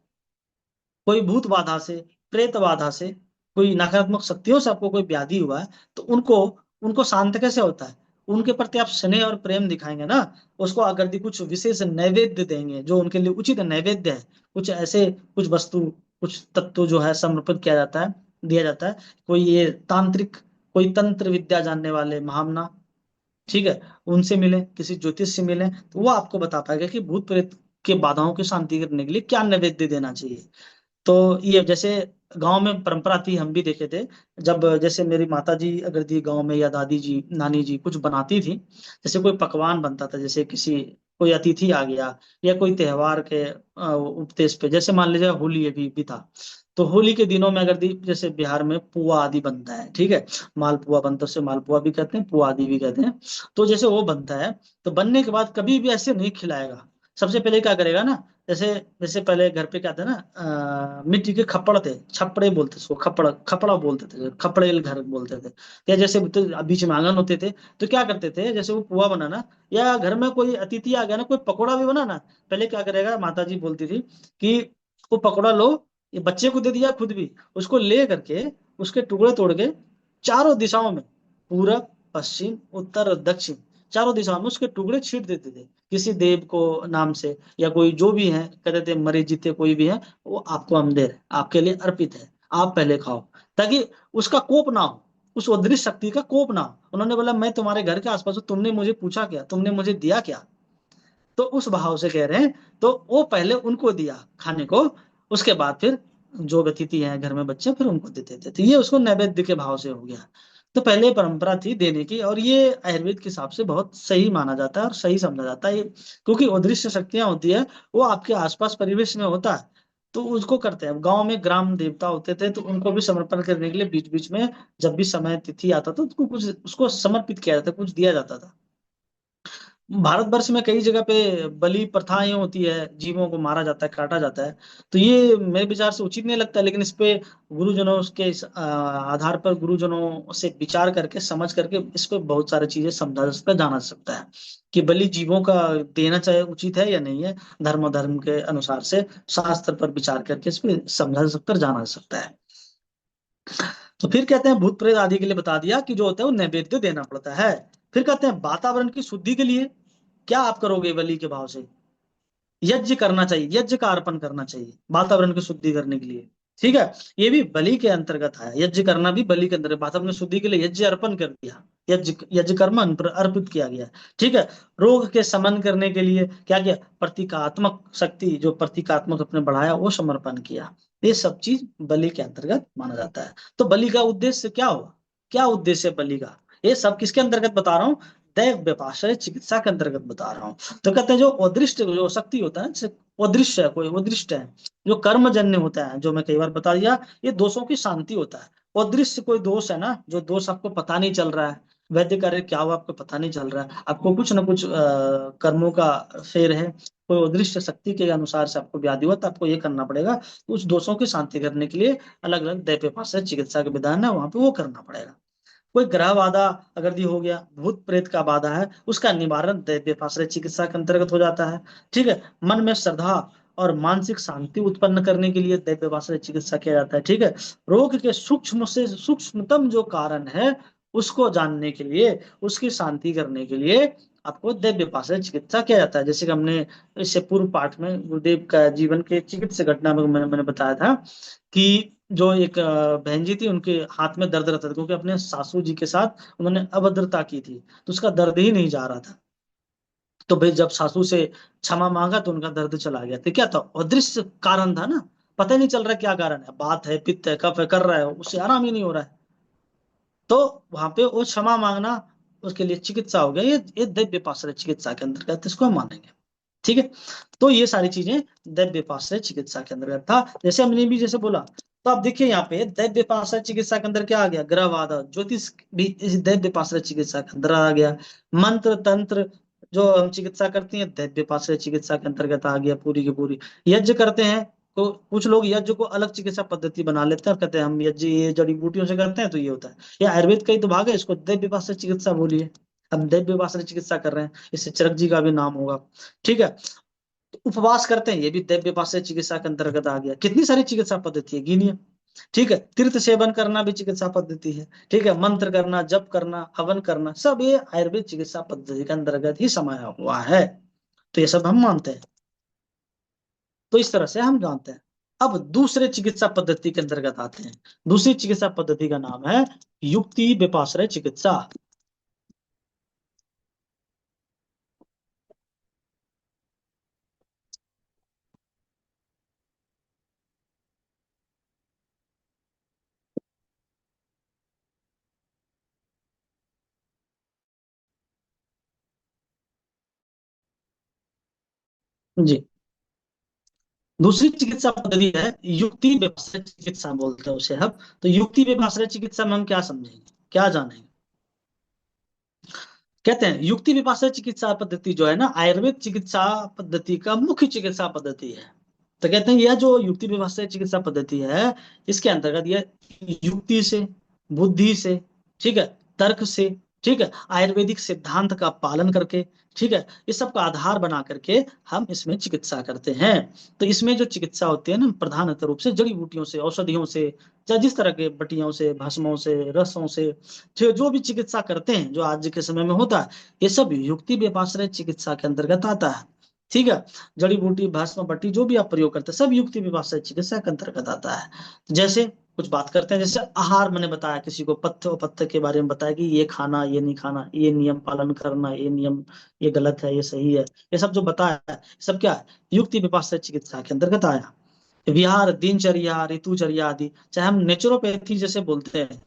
कोई भूत बाधा से, प्रेत बाधा से, कोई नकारात्मक शक्तियों से आपको कोई व्याधि हुआ है, तो उनको उनको शांत कैसे होता है? उनके प्रति आप स्नेह और प्रेम दिखाएंगे ना, उसको अगर दी कुछ विशेष नैवेद्य देंगे, जो उनके लिए उचित नैवेद्य है, कुछ ऐसे कुछ वस्तु, कुछ तत्व जो है समर्पित किया जाता है, दिया जाता है। कोई ये तांत्रिक, कोई तंत्र विद्या जानने वाले महामना, ठीक है, उनसे मिले, किसी ज्योतिष से मिले, तो वो आपको बता पाएगा कि भूत प्रेत के बाधाओं की शांति करने के लिए क्या नैवेद्य देना चाहिए। तो ये जैसे गांव में परंपरा थी, हम भी देखे थे, जब जैसे मेरी माता जी अगर दी गांव में, या दादी जी, नानी जी कुछ बनाती थी, जैसे कोई पकवान बनता था, जैसे किसी कोई अतिथि आ गया, या कोई त्योहार के उपदेश पे, जैसे मान लीजिए होली अभी भी था, तो होली के दिनों में अगर जैसे बिहार में पुआ आदि बनता है, ठीक है, मालपुआ बनता है, उसे मालपुआ भी कहते हैं, पुआ आदि भी कहते हैं। तो जैसे वो बनता है, तो बनने के बाद कभी भी ऐसे नहीं खिलाएगा, सबसे पहले क्या करेगा ना, जैसे जैसे पहले घर पे क्या था ना, मिट्टी के खप्पड़ थे, छपड़े बोलते उसको, खपड़ा खपड़ा बोलते थे, खपड़ेल घर बोलते थे, या जैसे तो बीच में आंगन होते थे, तो क्या करते थे, जैसे वो पुआ बनाना, या घर में कोई अतिथि आ गया ना, कोई पकौड़ा भी बना ना, पहले क्या करेगा, माता जी बोलती थी कि वो पकौड़ा लो, ये बच्चे को दे दिया, खुद भी उसको ले करके, उसके टुकड़े तोड़ के चारों दिशाओं में, पूरब, पश्चिम, उत्तर और दक्षिण, चारों दिशाओं में उसके टुकड़े छींट देते थे, किसी देव को नाम से, या कोई जो भी है, कहते थे मरे जीते कोई भी है, वो आपको हम दे रहे, आपके लिए अर्पित है, आप पहले खाओ, ताकि उसका कोप ना हो, उस अदृश्य शक्ति का कोप ना हो। उन्होंने बोला मैं तुम्हारे घर के आसपास हूं, तुमने मुझे पूछा क्या, तुमने मुझे दिया क्या, तो उस भाव से कह रहे हैं। तो वो पहले उनको दिया खाने को, उसके बाद फिर जो अतिथि हैं घर में बच्चे, फिर उनको देते थे, तो ये उसको नैवेद्य के भाव से हो गया। तो पहले परंपरा थी देने की, और ये आयुर्वेद के हिसाब से बहुत सही माना जाता है और सही समझा जाता है, क्योंकि अदृश्य शक्तियां होती है, वो आपके आसपास परिवेश में होता है, तो उसको करते हैं। गांव में ग्राम देवता होते थे, तो उनको भी समर्पण करने के लिए बीच बीच में जब भी समय तिथि आता था, उसको कुछ, उसको समर्पित किया जाता, कुछ दिया जाता था। भारतवर्ष में कई जगह पे बलि प्रथाएं होती है, जीवों को मारा जाता है, काटा जाता है, तो ये मेरे विचार से उचित नहीं लगता, लेकिन इस पे गुरुजनों के आधार पर, गुरुजनों से विचार करके, समझ करके, इस पे बहुत सारी चीजें समझा जा सकता है, जाना जा सकता है कि बलि जीवों का देना चाहे उचित है या नहीं है, धर्म के अनुसार से शास्त्र पर विचार करके इस पे समझा जा सकता है, जाना जा सकता है। तो फिर कहते हैं भूत प्रेत आदि के लिए बता दिया कि जो होता है वो नैवेद्य देना पड़ता है, फिर कहते हैं वातावरण की शुद्धि के लिए क्या आप करोगे बलि के भाव से? यज्ञ करना चाहिए, यज्ञ का अर्पण करना चाहिए वातावरण की शुद्धि करने के लिए। ठीक है, ये भी बलि के अंतर्गत है, यज्ञ करना भी बलि के अंतर्गत, वातावरण शुद्धि के लिए यज्ञ अर्पण कर दिया, यज्ञ यज्ञ कर्म अर्पित किया गया। ठीक है, रोग के शमन करने के लिए क्या किया? प्रतीकात्मक शक्ति, जो प्रतीकात्मक अपने बढ़ाया वो समर्पण किया। ये सब चीज बलि के अंतर्गत माना जाता है। तो बलि का उद्देश्य क्या हुआ? क्या उद्देश्य है बलि का? ये सब किसके अंतर्गत बता रहा हूँ? दैव व्यपाश्रय चिकित्सा के अंतर्गत बता रहा हूँ। तो कहते हैं जो अदृष्ट जो शक्ति होता है ना, जैसे अदृश्य है, कोई अदृष्ट है, जो कर्मजन्य होता है, जो मैं कई बार बता दिया, ये दोषों की शांति होता है। अदृश्य कोई दोष है ना, जो दोष आपको पता नहीं चल रहा है, वैद्य कार्य क्या हुआ आपको पता नहीं चल रहा है, आपको कुछ ना कुछ कर्मों का फेर है, कोई अदृश्य शक्ति के अनुसार से आपको व्याधि हुआ, तो आपको ये करना पड़ेगा। उस दोषों की शांति करने के लिए अलग अलग दैव व्यपाश्रय चिकित्सा के विधान है, वहां पे वो करना पड़ेगा। कोई ग्रह बाधा अगर भी हो गया, भूत प्रेत का बाधा है, उसका निवारण दैव व्यपाश्रय चिकित्सा के अंतर्गत हो जाता है। ठीक है, मन में श्रद्धा और मानसिक शांति उत्पन्न करने के लिए दैव व्यपाश्रय चिकित्सा किया जाता है। ठीक है, रोग के सूक्ष्म से सूक्ष्मतम जो कारण है उसको जानने के लिए, उसकी शांति करने के लिए आपको दैव व्यपाश्रय चिकित्सा किया जाता है। जैसे कि हमने इससे पूर्व पाठ में गुरुदेव का जीवन के चिकित्सा घटना में मैंने बताया था कि जो एक बहन जी थी, उनके हाथ में दर्द रहता था, क्योंकि अपने सासू जी के साथ उन्होंने अभद्रता की थी, तो उसका दर्द ही नहीं जा रहा था। तो भाई जब सासू से क्षमा मांगा तो उनका दर्द चला गया। तो क्या था? अदृश्य कारण था ना, पता ही नहीं चल रहा क्या कारण है, बात है, पित्त है, कफ है, कर रहा है, उससे आराम ही नहीं हो रहा है। तो वहां पे वो क्षमा मांगना उसके लिए चिकित्सा हो गया। ये दैव व्यपाश्रय चिकित्सा के अंतर्गत इसको हम मानेंगे। ठीक है, तो ये सारी चीजें दैव व्यपाश्रय चिकित्सा के अंतर्गत था। जैसे हमने भी जैसे बोला, तो आप देखिए यहाँ पे दैव व्यपाश्रय चिकित्सा के अंदर क्या आ गया? ग्रहवाद, ज्योतिष भी इस दैव व्यपाश्रय चिकित्सा के अंदर आ गया। मंत्र तंत्र जो हम चिकित्सा करती हैं, दैव व्यपाश्रय चिकित्सा के अंतर्गत आ गया पूरी की पूरी। यज्ञ करते हैं तो कुछ लोग यज्ञ को अलग चिकित्सा पद्धति बना लेते हैं और कहते हैं हम यज्ञ ये जड़ी बूटियों से करते हैं तो ये होता है। ये आयुर्वेद का ही तो भाग है, इसको दैव व्यपाश्रय चिकित्सा बोलिए। हम दैव व्यपाश्रय चिकित्सा कर रहे हैं, इससे चरक जी का भी नाम होगा। ठीक है, उपवास करते हैं, ये भी दैव व्यपाश्रय चिकित्सा के अंतर्गत आ गया। कितनी सारी चिकित्सा पद्धति है, गिनिए। ठीक है, तीर्थ सेवन करना भी चिकित्सा पद्धति है। ठीक है, मंत्र करना, जप करना, हवन करना, सब ये आयुर्वेद चिकित्सा पद्धति के अंतर्गत ही समाया हुआ है। तो ये सब हम मानते हैं, तो इस तरह से हम जानते हैं। अब दूसरे चिकित्सा पद्धति के अंतर्गत आते हैं। दूसरी चिकित्सा पद्धति का नाम है युक्ति व्यपाश्रय चिकित्सा। जी, दूसरी चिकित्सा पद्धति है युक्ति व्यपाश्रय चिकित्सा, बोलते हैं उसे हम। तो युक्ति व्यपाश्रय चिकित्सा में हम क्या समझेंगे, क्या जानेंगे? कहते हैं युक्ति व्यपाश्रय चिकित्सा पद्धति जो है ना, आयुर्वेद चिकित्सा पद्धति का मुख्य चिकित्सा पद्धति है। तो कहते हैं यह जो युक्ति व्यपाश्रय चिकित्सा पद्धति है, इसके अंतर्गत यह युक्ति से, बुद्धि से, ठीक है, तर्क से, ठीक है, आयुर्वेदिक सिद्धांत का पालन करके, ठीक है, इस सब का आधार बना करके हम इसमें चिकित्सा करते हैं। तो इसमें जो चिकित्सा होती है ना, प्रधानतः रूप से जड़ी बूटियों से, औषधियों से, चाहे जिस तरह के बटियों से, भस्मों से, रसों से, जो भी चिकित्सा करते हैं जो आज के समय में होता है, ये सब युक्ति व्यपाश्रय चिकित्सा के अंतर्गत आता है। ठीक है, जड़ी बूटी, भस्म, बट्टी जो भी आप प्रयोग करते हैं, सब युक्ति व्यपाश्रय चिकित्सा के अंतर्गत आता है। जैसे कुछ बात करते हैं, जैसे आहार मैंने बताया, किसी को पथ्य और पथ्य के बारे में बताया कि ये खाना, ये नहीं खाना, ये नियम पालन करना, ये नियम, ये गलत है, ये सही है, ये सब जो बताया है, सब क्या है? युक्ति व्यपाश्रय चिकित्सा के अंतर्गत आया। विहार, दिनचर्या, ऋतुचर्या आदि, चाहे हम नेचुरोपैथी जैसे बोलते हैं,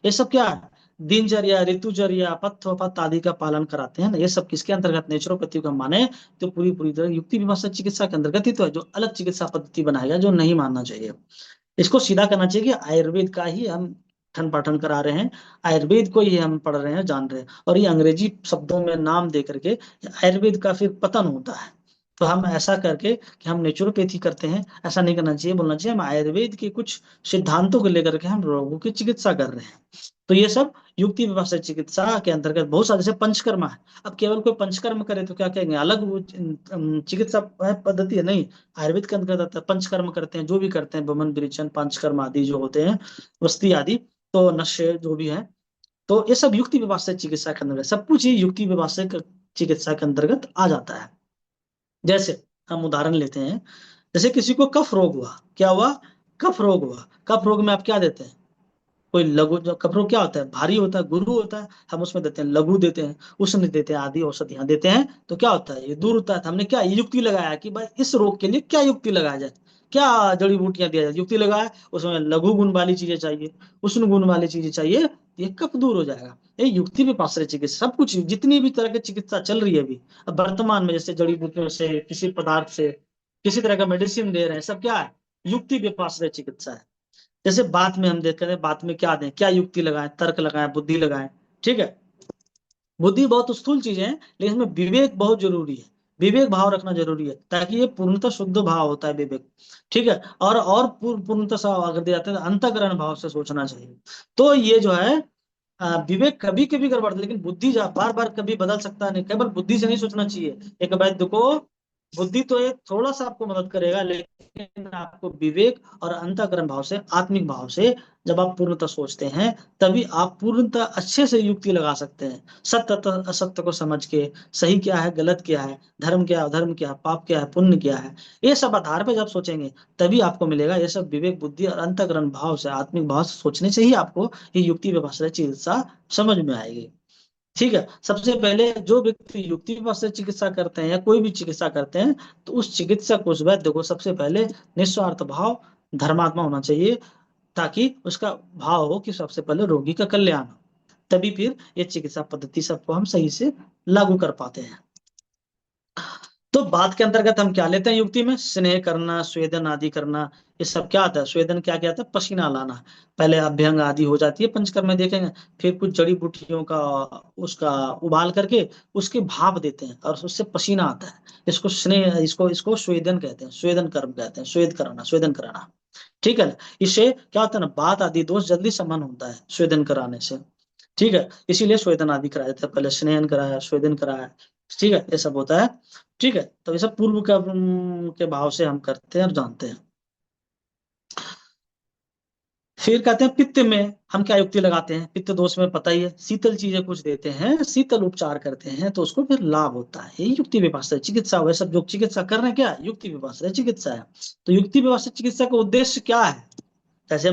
ये सब क्या है? दिनचर्या, ऋतुचर्या, पथ्य पथ्य आदि का पालन कराते हैं ना, ये सब किसके अंतर्गत? नेचुरोपैथी का माने तो पूरी पूरी तरह युक्ति व्यपाश्रय चिकित्सा के अंतर्गत ही तो है। जो अलग चिकित्सा पद्धति बनाएगा, जो नहीं मानना चाहिए, इसको सीधा करना चाहिए कि आयुर्वेद का ही हम ठन पाठन करा रहे हैं, आयुर्वेद को ही हम पढ़ रहे हैं, जान रहे हैं। और ये अंग्रेजी शब्दों में नाम दे करके आयुर्वेद का फिर पतन होता है। तो हम ऐसा करके कि हम नेचुरोपैथी करते हैं, ऐसा नहीं करना चाहिए। बोलना चाहिए हम आयुर्वेद के कुछ सिद्धांतों को लेकर के हम रोगों की चिकित्सा कर रहे हैं। तो ये सब युक्ति व्यपाश्रय चिकित्सा के अंतर्गत बहुत सारे, जैसे पंचकर्मा है। अब केवल कोई पंचकर्म करे तो क्या कहेंगे? अलग वो चिकित्सा पद्धति है? नहीं, आयुर्वेद के अंतर्गत आता है। पंचकर्म करते हैं, जो भी करते हैं, बमन, विरेचन, पंचकर्म आदि जो होते हैं, वस्ती आदि, तो नशे जो भी है, तो ये सब युक्ति व्यवस्था चिकित्सा के अंतर्गत, सब कुछ ही युक्ति व्यवस्था चिकित्सा के अंतर्गत आ जाता है। जैसे हम उदाहरण लेते हैं, जैसे किसी को कफ रोग हुआ, क्या हुआ? कफ रोग हुआ। कफ रोग में आप क्या देते हैं? कोई लघु, जो कफ रोग क्या होता है? भारी होता है, गुरु होता है, हम उसमें देते हैं लघु देते हैं, उष्ण देते हैं, आदि औषधियां देते हैं, तो क्या होता है? ये दूर होता है। तो हमने क्या युक्ति लगाया कि भाई इस रोग के लिए क्या युक्ति लगाया जाए, क्या जड़ी बूटियां दिया जाए, युक्ति लगाया, उसमें लघु गुण वाली चीजें चाहिए, उष्ण गुण वाली चीजें चाहिए, ये कफ दूर हो जाएगा। ये युक्ति पे पाश्रय चिकित्सा, सब कुछ जितनी भी तरह की चिकित्सा चल रही है अभी अब वर्तमान में, जैसे जड़ी बूटियों से, किसी पदार्थ से, किसी तरह का मेडिसिन दे रहे हैं, सब क्या है? युक्ति पे पाश्रय चिकित्सा है। जैसे बात में हम देख रहे हैं, बात में क्या दें, क्या युक्ति लगाएं, तर्क लगाएं, बुद्धि लगाएं, ठीक है। बुद्धि बहुत स्थूल चीज है, लेकिन इसमें विवेक बहुत जरूरी है, विवेक भाव रखना जरूरी है, ताकि ये पूर्णतः शुद्ध भाव होता है विवेक, ठीक है। और पूर्णतः अगर दिया जाता है अंतःकरण भाव से सोचना चाहिए। तो ये जो है विवेक कभी कभी गड़बड़, लेकिन बुद्धि बार बार कभी बदल सकता नहीं, केवल बुद्धि से नहीं सोचना चाहिए। एक वैद्य को बुद्धि तो एक थोड़ा सा आपको मदद करेगा, लेकिन आपको विवेक और अंतःकरण भाव से, आत्मिक भाव से जब आप पूर्णतः सोचते हैं, तभी आप पूर्णतः अच्छे से युक्ति लगा सकते हैं, सत्य तथा असत्य को समझ के, सही क्या है, गलत क्या है, धर्म क्या है, अधर्म क्या है, पाप क्या है, पुण्य क्या है, ये सब आधार पर जब सोचेंगे तभी आपको मिलेगा। ये सब विवेक, बुद्धि और अंतःकरण भाव से, आत्मिक भाव से सोचने से ही आपको ये युक्ति व्यवस्था चिकित्सा समझ में आएगी, ठीक है। सबसे पहले जो व्यक्ति युक्ति व्यवस्था चिकित्सा करते हैं या कोई भी चिकित्सा करते हैं, तो उस चिकित्सक को, उस वैद्य को सबसे पहले निस्वार्थ भाव, धर्मात्मा होना चाहिए, ताकि उसका भाव हो कि सबसे पहले रोगी का कल्याण हो, तभी फिर ये चिकित्सा पद्धति सबको हम सही से लागू कर पाते हैं। तो बात के अंतर्गत हम क्या लेते हैं युक्ति में? स्नेह करना, स्वेदन आदि करना, ये सब क्या आता है? स्वेदन क्या क्या आता है? पसीना लाना, पहले अभ्यंग आदि हो जाती है पंचकर्म में देखेंगे, फिर कुछ जड़ी बूटियों का उसका उबाल करके उसके भाप देते हैं और उससे पसीना आता है, इसको स्नेह, इसको स्वेदन कहते हैं, स्वेदन कर्म कहते हैं, स्वेद कराना, स्वेदन कराना, ठीक है ना। इससे क्या होता है ना, बात आदि दोष जल्दी समन होता है स्वेदन कराने से, ठीक है। इसीलिए स्वेदन आदि कराया जाता है, पहले स्नेहन कराया, स्वेदन कराया, ठीक है, ये सब होता है, ठीक है। तो ये सब पूर्व के भाव से हम करते हैं और जानते हैं। फिर कहते हैं पित्त में हम क्या युक्ति लगाते हैं? पित्त दोष में पता ही है, शीतल चीजें कुछ देते हैं, शीतल उपचार करते हैं, तो उसको फिर लाभ होता है, ये युक्ति व्यवस्था चिकित्सा। वह सब जो चिकित्सा कर रहे हैं क्या? युक्ति व्यवस्था चिकित्सा है। तो युक्ति व्यवस्था चिकित्सा का उद्देश्य क्या है? जैसे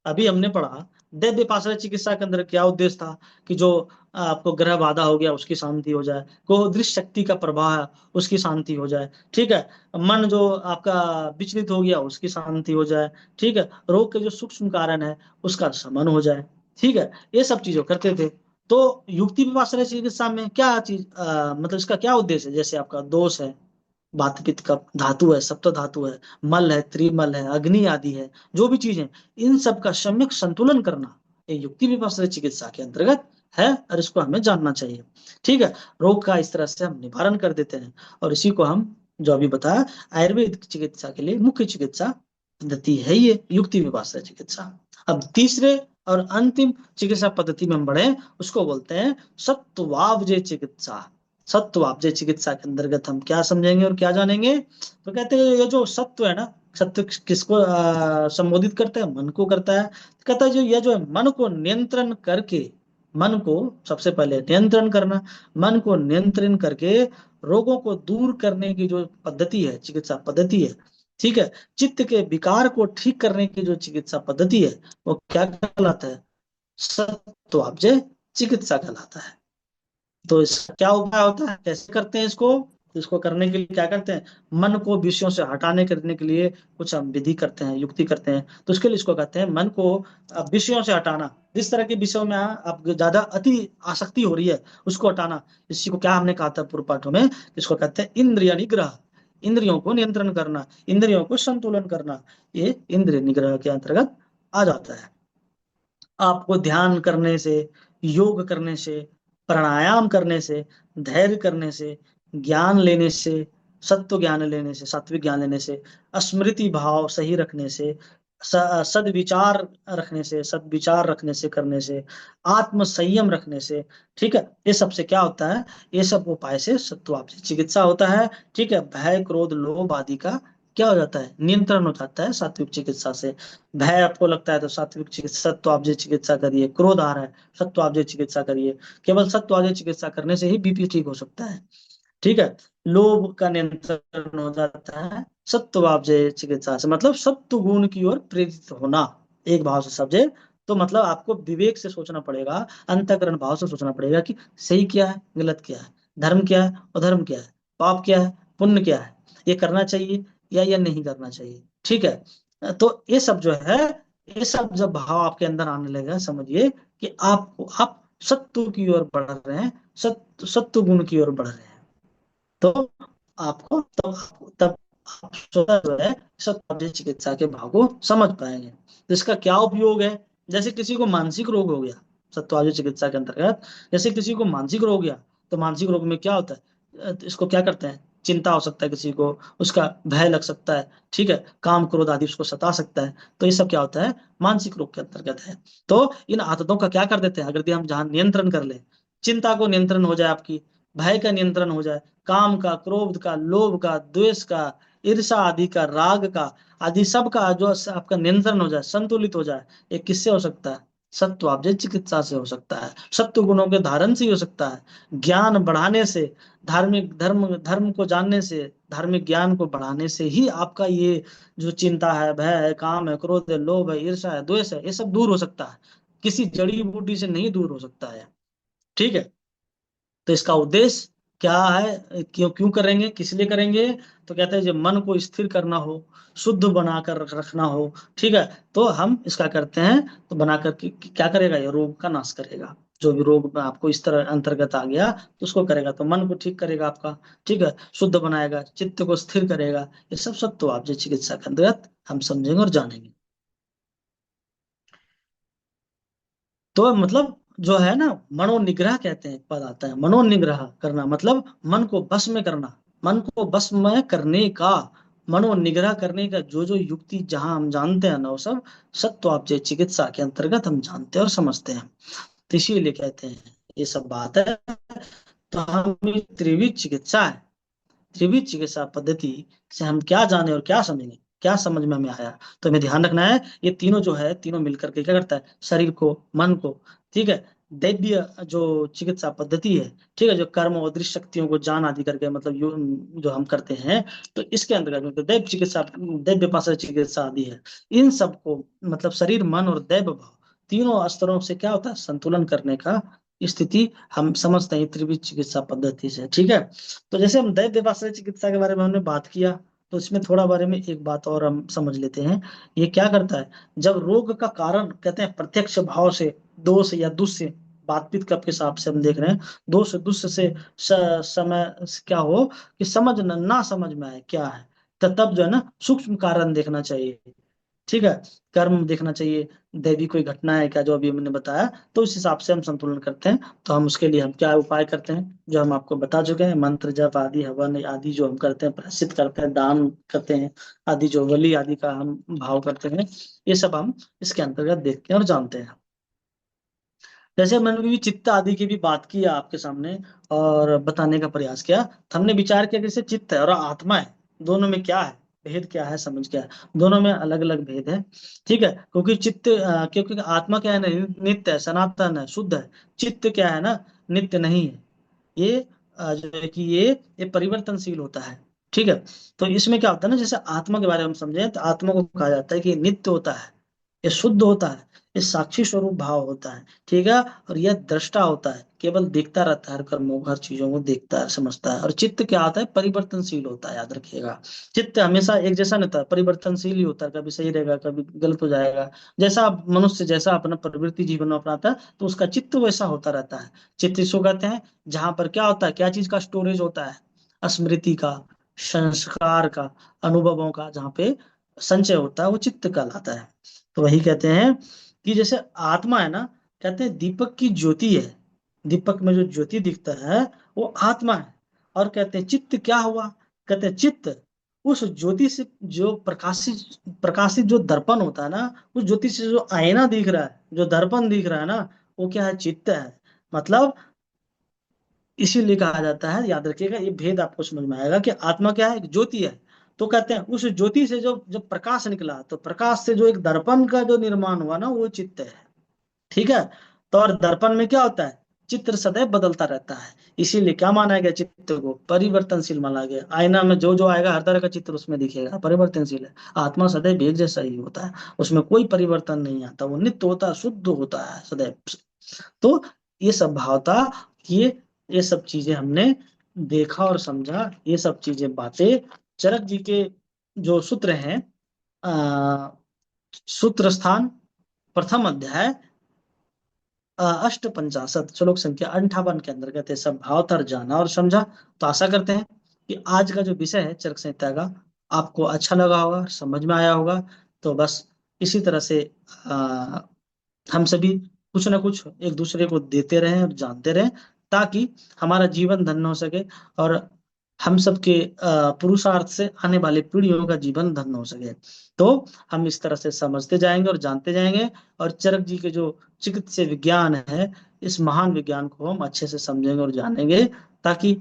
अभी हमने पढ़ा दैव विपाशना चिकित्सा के अंदर क्या उद्देश्य था कि जो आपको ग्रह बाधा हो गया उसकी शांति हो जाए, को दृश्य शक्ति का प्रवाह है उसकी शांति हो जाए, ठीक है। मन जो आपका विचलित हो गया उसकी शांति हो जाए, ठीक है। रोग के जो सूक्ष्म कारण है उसका शमन हो जाए, ठीक है। ये सब चीजों करते थे। तो युक्ति विपाशना चिकित्सा में क्या चीज मतलब इसका क्या उद्देश्य है? जैसे आपका दोष है, वात पित्त का धातु है, सप्त धातु है, मल है, त्रिमल है, अग्नि आदि है, जो भी चीज है, इन सब का सम्यक संतुलन करना ये युक्ति विपाशना चिकित्सा के अंतर्गत है और इसको हमें जानना चाहिए, ठीक है। रोग का इस तरह से हम निवारण कर देते हैं और इसी को हम जो अभी बताया आयुर्वेद चिकित्सा के लिए मुख्य चिकित्सा पद्धति है ये युक्ति विपाशना चिकित्सा। अब तीसरे और अंतिम चिकित्सा पद्धति में हम बढ़े, उसको बोलते हैं सत्वाब्जय चिकित्सा। सत्वाब्जय चिकित्सा के अंतर्गत हम क्या समझेंगे और क्या जानेंगे? तो कहते हैं ये जो सत्व है ना, सत्व किसको संबोधित करता है? मन को करता है। कहता है जो यह जो है मन को नियंत्रण करके, मन को सबसे पहले नियंत्रण करना, मन को नियंत्रण करके रोगों को दूर करने की जो पद्धति है, चिकित्सा पद्धति है, ठीक है। चित्त के विकार को ठीक करने की जो चिकित्सा पद्धति है वो क्या कहलाता है? सत्वाब्जय चिकित्सा कहलाता है। तो इसका क्या उपाय होता है, कैसे करते हैं इसको करने के लिए क्या करते हैं? मन को विषयों से हटाने करने के लिए कुछ हम विधि करते हैं, युक्ति करते हैं। तो उसके लिए इसको कहते हैं मन को विषयों से हटाना, जिस तरह के विषयों में आप ज्यादा अति आसक्ति हो रही है उसको हटाना। इसी को क्या हमने कहा था पूर्व पाठों में, इसको कहते हैं इंद्रिय निग्रह, इंद्रियों को नियंत्रण करना, इंद्रियों को संतुलन करना, ये इंद्रिय निग्रह के अंतर्गत आ जाता है। आपको ध्यान करने से, योग करने से, प्राणायाम करने से, धैर्य करने से, ज्ञान लेने से, सत्व ज्ञान लेने से, सात्विक ज्ञान लेने से, स्मृति भाव सही रखने से, सदविचार रखने से, सदविचार रखने से, करने से, आत्म संयम रखने से, ठीक है। ये सबसे क्या होता है? ये सब उपाय से सत्वाब्जय चिकित्सा होता है, ठीक है। भय, क्रोध, लोभ आदि का क्या हो जाता है, नियंत्रण हो जाता है सात्विक चिकित्सा से। भय आपको लगता है तो सात्विक चिकित्सा, सत्वआब्जय चिकित्सा करिए। क्रोध आ रहा है, सत्वआब्जय चिकित्सा करिए। केवल सत्वआब्जय चिकित्सा करने से ही बीपी ठीक हो सकता है। ठीक है। लोभ का नियंत्रण हो जाता है सत्वआब्जय चिकित्सा से, मतलब सत्व गुण की ओर प्रेरित होना, एक भाव से समझे तो मतलब आपको विवेक से सोचना पड़ेगा, अंतःकरण भाव से सोचना पड़ेगा कि सही क्या है, गलत क्या है, धर्म क्या है, अधर्म क्या है, पाप क्या है, पुण्य क्या है, ये करना चाहिए या नहीं करना चाहिए। ठीक है। तो ये सब जो है, ये सब जब भाव आपके अंदर आने लगेगा, समझिए कि आप सत्व की ओर बढ़ रहे हैं, सत्व गुण की ओर बढ़ रहे हैं। तो आपको तब आप स्वतः जो है सत्वआब्जय चिकित्सा के भाव को समझ पाएंगे। तो इसका क्या उपयोग है, जैसे किसी को मानसिक रोग हो गया, सत्वआब्जय चिकित्सा के अंतर्गत जैसे किसी को मानसिक रोग हो गया, तो मानसिक रोग में क्या होता है, इसको क्या करते हैं, चिंता हो सकता है किसी को, उसका भय लग सकता है, ठीक है, काम क्रोध आदि उसको सता सकता है। तो ये सब क्या होता है, मानसिक रोग के अंतर्गत है। तो इन आदतों का क्या कर देते हैं, अगर यदि हम जहाँ नियंत्रण कर ले, चिंता को नियंत्रण हो जाए, आपकी भय का नियंत्रण हो जाए, काम का, क्रोध का, लोभ का, द्वेष का, ईर्षा आदि का, राग का आदि सब का जो आपका नियंत्रण हो जाए, संतुलित हो जाए, ये किससे हो सकता है, सत्वआब्जय चिकित्सा से हो सकता है, सत्व गुणों के धारण से ही हो सकता है, ज्ञान बढ़ाने से, धार्मिक धर्म धर्म को जानने से, धार्मिक ज्ञान को बढ़ाने से ही आपका ये जो चिंता है, भय है, काम है, क्रोध है, लोभ है, ईर्षा है, द्वेष है, ये सब दूर हो सकता है। किसी जड़ी बूटी से नहीं दूर हो सकता है। ठीक है। तो इसका उद्देश्य क्या है, क्यों क्यों करेंगे, किस लिए करेंगे, तो कहते हैं जब मन को स्थिर करना हो, शुद्ध बनाकर रखना हो, ठीक है, तो हम इसका करते हैं, तो बनाकर क्या करेगा, ये रोग का नाश करेगा। जो भी रोग में आपको इस तरह अंतर्गत आ गया तो उसको करेगा, तो मन को ठीक करेगा आपका, ठीक है, शुद्ध बनाएगा, चित्त को स्थिर करेगा। ये सब सत्व आप चिकित्सा के अंतर्गत हम समझेंगे और जानेंगे। तो मतलब जो है ना, मनोनिग्रह कहते हैं, एक पद आता है, मनोनिग्रह करना मतलब मन को बस में करना, मन को बस में करने का, मनोनिग्रह करने का जो जो युक्ति जहां हम जानते हैं ना, वो सब सत्वआब्जय चिकित्सा के अंतर्गत हम जानते हैं और समझते हैं। तो इसीलिए कहते हैं ये सब बात है। तो हम त्रिविध चिकित्सा है, त्रिविध चिकित्सा पद्धति से हम क्या जाने और क्या समझेंगे, क्या समझ में हमें आया। तो हमें ध्यान रखना है, ये तीनों जो है, तीनों मिलकर के क्या करता है, शरीर को, मन को, ठीक है, दैवीय जो चिकित्सा पद्धति है, ठीक है, जो कर्म और दृश्य शक्तियों को जान आदि करके मतलब जो हम करते हैं, तो इसके अंतर्गत मतलब दैव चिकित्सा, दैव विपाशना चिकित्सा आदि है, इन सबको मतलब शरीर, मन और दैव भाव तीनों स्तरों से क्या होता है, संतुलन करने का स्थिति हम समझते हैं त्रिविध चिकित्सा पद्धति से। ठीक है। तो जैसे हम दैव देवाश्रय चिकित्सा के बारे में हमने बात किया, तो इसमें थोड़ा बारे में एक बात और हम समझ लेते हैं। ये क्या करता है, जब रोग का कारण कहते हैं प्रत्यक्ष भाव से, दोष या दुष्ट से, बातचीत कप के हिसाब से हम देख रहे हैं, दोष दुष्ट से समय क्या हो कि समझ ना समझ में आए क्या है, तो तब जो है ना सूक्ष्म कारण देखना चाहिए। ठीक है। कर्म देखना चाहिए, दैवी कोई घटना है क्या, जो अभी हमने बताया, तो उस हिसाब से हम संतुलन करते हैं। तो हम उसके लिए हम क्या उपाय करते हैं, जो हम आपको बता चुके हैं, मंत्र जप आदि, हवन आदि जो हम करते हैं, प्रायश्चित करते हैं, दान करते हैं आदि, जो बलि आदि का हम भाव करते हैं, ये सब हम इसके अंतर्गत देखते हैं और जानते हैं। जैसे मैंने भी चित्त आदि की भी बात की है आपके सामने और बताने का प्रयास किया, तो हमने विचार किया कि जैसे चित्त है और आत्मा है, दोनों में क्या है भेद, क्या है समझ, क्या है, दोनों में अलग अलग भेद है। ठीक है। क्योंकि चित्त क्योंकि आत्मा क्या है ना, नित्य है, सनातन है, शुद्ध है। चित्त क्या है ना, नित्य नहीं है, ये जो है कि ये परिवर्तनशील होता है। ठीक है। तो इसमें क्या होता है ना, जैसे आत्मा के बारे में हम समझे, तो आत्मा को कहा जाता है कि ये नित्य होता है, ये शुद्ध होता है, ये साक्षी स्वरूप भाव होता है। ठीक है। और यह दृष्टा होता है, केवल देखता रहता है, हर कर्मों को, हर चीजों को देखता है, समझता है। और चित्त क्या होता है, परिवर्तनशील होता है, याद रखिएगा। चित्त हमेशा एक जैसा नहीं होता, परिवर्तनशील ही होता है, कभी सही रहेगा, कभी गलत हो जाएगा। जैसा मनुष्य जैसा अपना प्रवृत्ति जीवन में अपनाता है, तो उसका चित्त वैसा होता रहता है। चित्त इसको कहते हैं जहां पर क्या होता है, क्या चीज का स्टोरेज होता है, स्मृति का, संस्कार का, अनुभवों का, जहाँ पे संचय होता है, वो चित्त कहलाता है। तो वही कहते हैं कि जैसे आत्मा है ना, कहते हैं दीपक की ज्योति है, दीपक में जो ज्योति दिखता है वो आत्मा है। और कहते हैं चित्त क्या हुआ, कहते हैं चित्त उस ज्योति से जो प्रकाशित प्रकाशित जो दर्पण होता है ना, उस ज्योति से जो आईना दिख रहा है, जो दर्पण दिख रहा है ना, वो क्या है, चित्त है। मतलब इसीलिए कहा जाता है, याद रखिएगा, ये भेद आपको समझ में आएगा कि आत्मा क्या है, एक ज्योति है, तो कहते हैं उस ज्योति से जो जब प्रकाश निकला, तो प्रकाश से जो एक दर्पण का जो निर्माण हुआ ना, वो चित्त है। ठीक है। तो और दर्पण में क्या होता है, चित्र सदैव बदलता रहता है, इसीलिए क्या माना गया, चित्र को परिवर्तनशील माना गया। आईना में जो जो आएगा हर तरह का चित्र उसमें दिखेगा, परिवर्तनशील है। आत्मा सदैव एक जैसा ही होता है, उसमें कोई परिवर्तन नहीं आता, वो नित्य होता है, शुद्ध होता है सदैव। तो ये सब भाव था, ये सब चीजें हमने देखा और समझा, ये सब चीजें बातें चरक जी के जो सूत्र हैं, सूत्र स्थान प्रथम अध्याय अष्ट पंचाशत श्लोक संख्या 58 के अंदर कहते हैं सब भावतर जाना और समझा। तो आशा करते हैं कि आज का जो विषय है चरक संहिता का आपको अच्छा लगा होगा, समझ में आया होगा। तो बस इसी तरह से आ, हम सभी कुछ ना कुछ एक दूसरे को देते रहें और जानते रहें, ताकि हमारा जीवन धन्य हो सके और हम सबके पुरुषार्थ से आने वाले पीढ़ियों का जीवन धन्य हो सके। तो हम इस तरह से समझते जाएंगे और जानते जाएंगे, और चरक जी के जो चिकित्सा विज्ञान है, इस महान विज्ञान को हम अच्छे से समझेंगे और जानेंगे, ताकि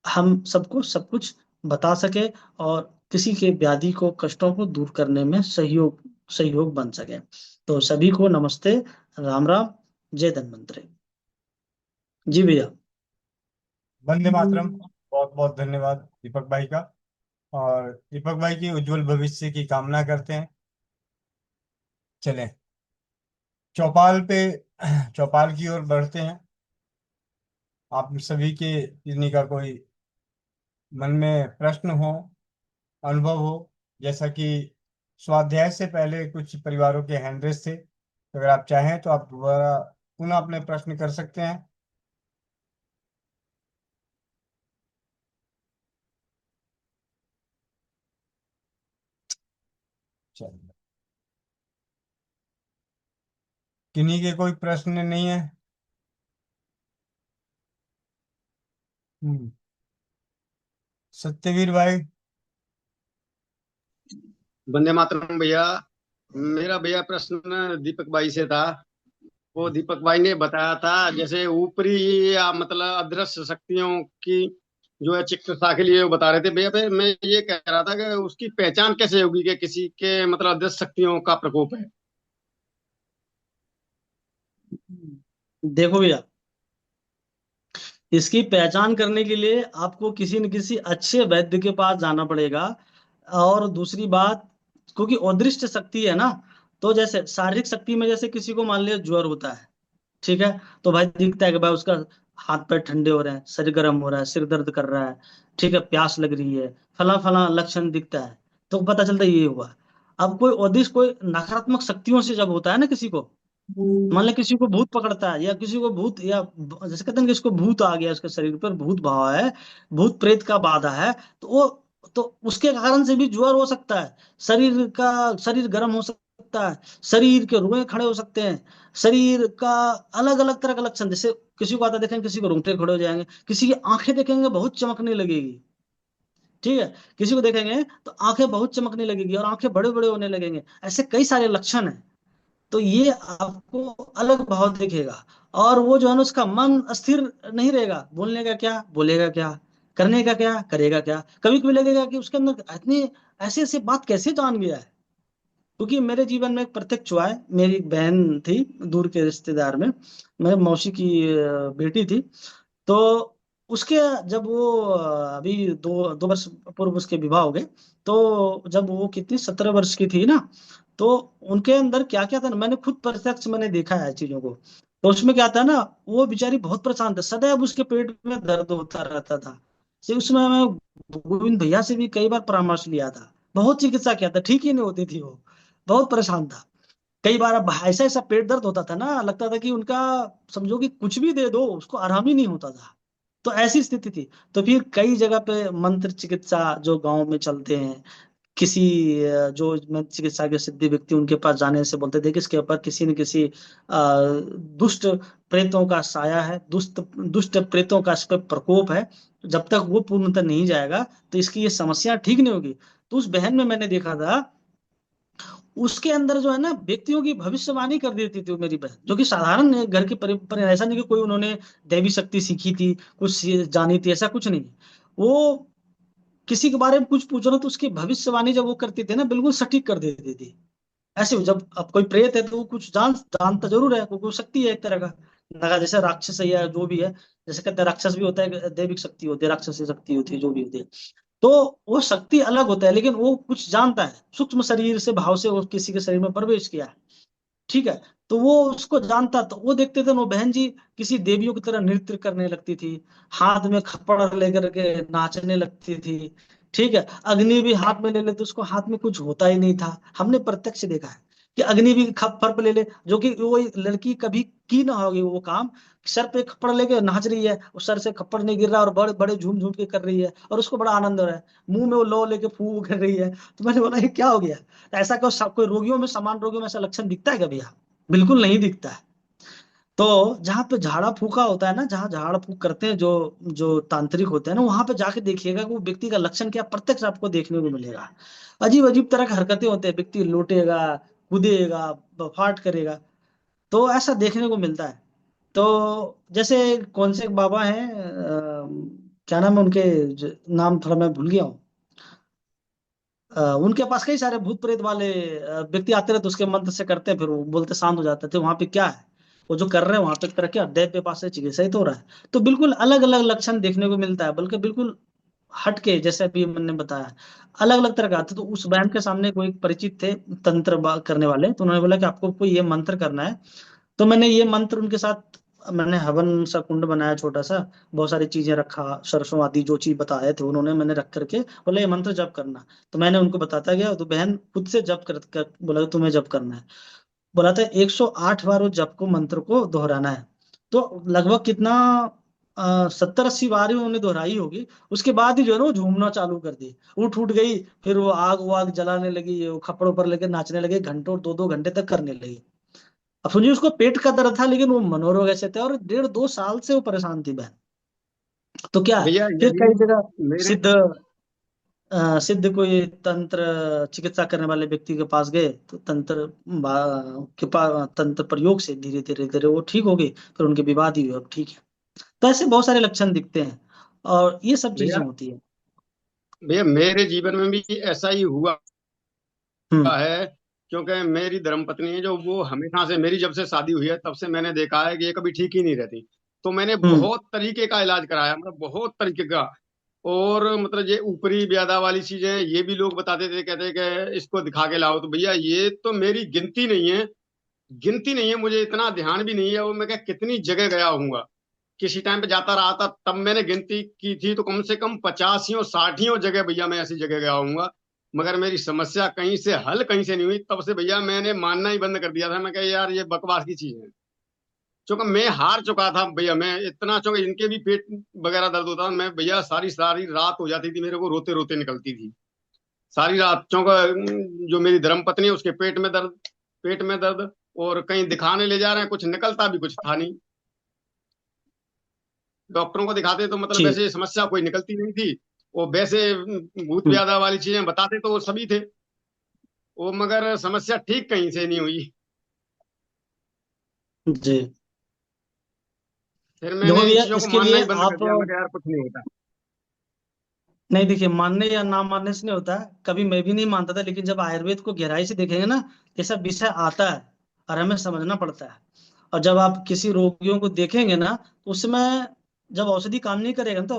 हम सबको सब कुछ बता सके और किसी के व्याधि को, कष्टों को दूर करने में सहयोग सहयोग बन सके। तो सभी को नमस्ते, राम राम, जय धन्वंतरि। जी भैया। वंदे मातरम। बहुत बहुत धन्यवाद दीपक भाई का, और दीपक भाई की उज्जवल भविष्य की कामना करते हैं। चलें चौपाल पे, चौपाल की ओर बढ़ते हैं। आप सभी के किन्हीं का कोई मन में प्रश्न हो, अनुभव हो, जैसा कि स्वाध्याय से पहले कुछ परिवारों के हैंड रेस थे, तो अगर आप चाहें तो आप दोबारा पुनः अपने प्रश्न कर सकते हैं। चलिए, किन्हीं के कोई प्रश्न नहीं है। हम्म, सत्यवीर भाई। वंदे मातरम भैया। मेरा भैया प्रश्न दीपक भाई से था। वो दीपक भाई ने बताया था जैसे ऊपरी या मतलब अदृश्य शक्तियों की जो है चिकित्सा के लिए वो बता रहे थे भैया। फिर मैं ये कह रहा था कि उसकी पहचान कैसे होगी कि किसी के मतलब अदृश्य शक्तियों का प्रकोप है। देखो भैया, इसकी पहचान करने के लिए आपको किसी न किसी अच्छे वैद्य के पास जाना पड़ेगा। और दूसरी बात, क्योंकि अदृष्ट शक्ति है ना, तो जैसे शारीरिक शक्ति में जैसे किसी को मान लिया ज्वर होता है, ठीक है, तो भाई दिखता है कि भाई उसका हाथ पैर ठंडे हो रहे हैं, शरीर गर्म हो रहा है, सिर दर्द कर रहा है, ठीक है, प्यास लग रही है, फला फला लक्षण दिखता है, तो पता चलता है ये हुआ। अब कोई अदृश्ट, कोई नकारात्मक शक्तियों से जब होता है ना किसी को, मान ले किसी को भूत पकड़ता है, या किसी को भूत, या जैसे कहते हैं कि इसको भूत आ गया, उसके शरीर पर भूत भाव है, भूत प्रेत का बाधा है, तो वो, तो उसके कारण से भी ज्वर हो सकता है, शरीर गर्म हो सकता है, शरीर के रोए खड़े हो सकते हैं, शरीर का अलग अलग तरह का लक्षण, जैसे किसी को आता देखेंगे, किसी को रोंगटे खड़े हो जाएंगे, किसी की आंखें देखेंगे बहुत चमकने लगेगी, ठीक है, किसी को देखेंगे तो आंखें बहुत चमकने लगेगी और आंखें बड़े बड़े होने लगेंगे, ऐसे कई सारे लक्षण हैं। तो ये आपको अलग भाव दिखेगा, और वो जो है ना उसका मन स्थिर नहीं रहेगा, बोलने का क्या बोलेगा, क्या करने का क्या करेगा, क्या कभी कभी लगेगा कि उसके अंदर इतनी ऐसे ऐसे बात कैसे जान गया है। क्योंकि मेरे जीवन में एक प्रत्यक्ष हुआ है, मेरी एक बहन थी दूर के रिश्तेदार में, मेरे मौसी की बेटी थी। तो उसके, जब वो अभी दो दो वर्ष पूर्व उसके विवाह हो गए, तो जब वो कितनी 17 वर्ष की थी ना, तो उनके अंदर क्या क्या था ना, मैंने खुद प्रत्यक्ष मैंने देखा है चीजों को। तो उसमें क्या था ना, वो बेचारी बहुत परेशान था, सदैव उसके पेट में दर्द होता रहता था। उसमें मैं गोविंद भैया से भी कई बार परामर्श लिया था, बहुत चिकित्सा किया था, ठीक ही नहीं होती थी, वो बहुत परेशान था। कई बार अब ऐसा ऐसा पेट दर्द होता था ना, लगता था कि उनका, समझो कि कुछ भी दे दो उसको आराम ही नहीं होता था। तो ऐसी स्थिति थी। तो फिर कई जगह पे मंत्र चिकित्सा जो गांव में चलते हैं, किसी जो मंत्र चिकित्सा के सिद्धि व्यक्ति, उनके पास जाने से बोलते थे कि इसके ऊपर किसी न किसी दुष्ट प्रेतों का साया है, दुष्ट दुष्ट प्रेतों का इस पर प्रकोप है, जब तक वो पूर्णतः नहीं जाएगा तो इसकी ये समस्या ठीक नहीं होगी। तो उस बहन में मैंने देखा था, उसके अंदर जो है ना व्यक्तियों की भविष्यवाणी कर देती थी वो मेरी बहन, जो कि साधारण घर की पर ऐसा नहीं कि कोई उन्होंने दैवी शक्ति सीखी थी, कुछ जानी थी, ऐसा कुछ नहीं। वो किसी के बारे में कुछ पूछो ना तो उसकी भविष्यवाणी जब वो करती थी ना बिल्कुल सटीक कर देती थी। ऐसे जब अब कोई प्रेत है तो वो कुछ जानता जरूर है, वो शक्ति है एक तरह का नगा, जैसे राक्षस है या जो भी है, जैसे कहते हैं राक्षस भी होता है, दैविक शक्ति होती है, राक्षसी शक्ति होती है, जो भी होती है। तो वो शक्ति अलग होता है, लेकिन वो कुछ जानता है, सूक्ष्म शरीर से भाव से वो किसी के शरीर में प्रवेश किया है, ठीक है। तो वो उसको जानता, तो वो देखते थे वो बहन जी किसी देवियों की तरह नृत्य करने लगती थी, हाथ में खप्पड़ लेकर के नाचने लगती थी, ठीक है। अग्नि भी हाथ में ले ले तो उसको हाथ में कुछ होता ही नहीं था। हमने प्रत्यक्ष देखा है कि अग्नि भी खप्पड़ ले ले, जो कि वो लड़की कभी की ना होगी वो काम, सर पे खप्पड़ लेके नाच रही है, उस सर से खप्पड़ नहीं गिर रहा और बड़े बड़े झूम झूम के कर रही है और उसको बड़ा आनंद हो रहा है, मुंह में वो लो लेके फू कर रही है। तो मैंने बोला ये क्या हो गया? तो ऐसा कोई रोगियों में, सामान्य रोगियों में ऐसा लक्षण दिखता है क्या भैया? बिल्कुल नहीं दिखता है। तो जहाँ पे झाड़ा फूका होता है ना, जहाँ झाड़ फूक करते हैं जो जो तांत्रिक होते हैं ना, वहां पे जाके देखिएगा कि वो व्यक्ति का लक्षण क्या प्रत्यक्ष आपको देखने को मिलेगा। अजीब अजीब तरह की हरकतें होते हैं, व्यक्ति लोटेगा, कूदेगा, बफाट करेगा, तो ऐसा देखने को मिलता है। तो जैसे कौन से एक बाबा हैं, क्या नाम है उनके, नाम थोड़ा मैं भूल गया हूँ। उनके पास कई सारे भूत प्रेत वाले व्यक्ति आते रहते, उसके मंत्र से करते हैं, फिर वो बोलते शांत हो जाते थे। वहां पे क्या है, वो जो कर रहे हैं वहां पे तरह क्या दैव पे पास से चिकित्सा ही तो हो रहा है। तो बिल्कुल अलग अलग लक्षण देखने को मिलता है, बल्कि बिल्कुल हटके, जैसे अभी मैंने बताया अलग अलग तरह का आता। तो उस बहन के सामने कोई परिचित थे तंत्र करने वाले, तो उन्होंने बोला कि आपको कोई ये मंत्र करना है। तो मैंने ये मंत्र उनके साथ, मैंने हवन सा कुंड बनाया छोटा सा, बहुत सारी चीजें रखा, सरसों आदि जो चीज बताए थे उन्होंने, मैंने रख करके बोला ये मंत्र जप करना। तो मैंने उनको बताता गया, तो बहन खुद से जप बोला तुम्हें जप करना है। बोला था 108 बार वो जप को मंत्र को दोहराना है। तो लगभग कितना 70-80 बार ही उन्होंने दोहराई होगी। उसके बाद ही जो है ना वो झूमना चालू कर दी, उठ उठ गई, फिर वो आग वाग जलाने लगी, वो खपड़ों पर लेके नाचने लगे, घंटों 2-2 घंटे तक करने लगी। अब सुनिए उसको पेट का दर्द था, लेकिन वो मनोरोग ऐसे थे और 1.5-2 साल से वो परेशान थी बहन। तो क्या भैया फिर यही कई जगह मेरे सिद्ध सिद्ध कोई तंत्र चिकित्सा करने वाले व्यक्ति के पास गए, तो तंत्र प्रयोग से धीरे धीरे धीरे वो ठीक हो गई, फिर उनके विवाद ही हुए, अब ठीक है। तो ऐसे बहुत सारे लक्षण दिखते हैं और ये सब चीजें भैया होती है। भैया मेरे जीवन में भी ऐसा ही हुआ हम्म। है। क्योंकि मेरी धर्मपत्नी है जो, वो हमेशा से, मेरी जब से शादी हुई है तब से मैंने देखा है कि ये कभी ठीक ही नहीं रहती। तो मैंने हम्म। बहुत तरीके का इलाज कराया, मतलब बहुत तरीके का। और मतलब ये ऊपरी ब्यादा वाली चीजें ये भी लोग बताते थे, कहते कि इसको दिखा के लाओ। तो भैया ये तो मेरी गिनती नहीं है, गिनती नहीं है, मुझे इतना ध्यान भी नहीं है। वो मैं क्या कितनी जगह गया हूँगा, किसी टाइम पे जाता रहा था, तब मैंने गिनती की थी तो कम से कम 50-60 जगह भैया मैं ऐसी जगह गया हूँगा। मगर मेरी समस्या कहीं से हल कहीं से नहीं हुई। तब से भैया मैंने मानना ही बंद कर दिया था। मैं कहा यार ये बकवास की चीज है, क्योंकि मैं हार चुका था भैया। मैं इतना, चूंकि इनके भी पेट वगैरह दर्द होता था, मैं भैया सारी सारी रात हो जाती थी मेरे को, रोते रोते निकलती थी सारी रात। क्योंकि जो मेरी धर्मपत्नी है उसके पेट में दर्द, पेट में दर्द, और कहीं दिखाने ले जा रहे हैं, कुछ निकलता भी कुछ था नहीं। डॉक्टरों को दिखाते तो मतलब ठीक। वैसे समस्या कोई निकलती नहीं थी। वो वैसे भूत हम्म। व्याधा वाली चीजें बताते तो वो सभी थे, वो मगर समस्या ठीक कहीं से नहीं हुई। जी। फिर देखो मैंने इन भैया चीजों को इसके मानना लिए ही बंद कर आप, दिया। मैं कहा यार कुछ नहीं होता। नहीं देखिए मानने या ना मानने से नहीं होता है, कभी मैं भी नहीं मानता था, लेकिन जब आयुर्वेद को गहराई से देखेंगे ना, ये सब विषय आता है और हमें समझना पड़ता है। और जब आप किसी रोगियों को देखेंगे ना, तो उसमें जब औषधि काम नहीं करेगा ना, तो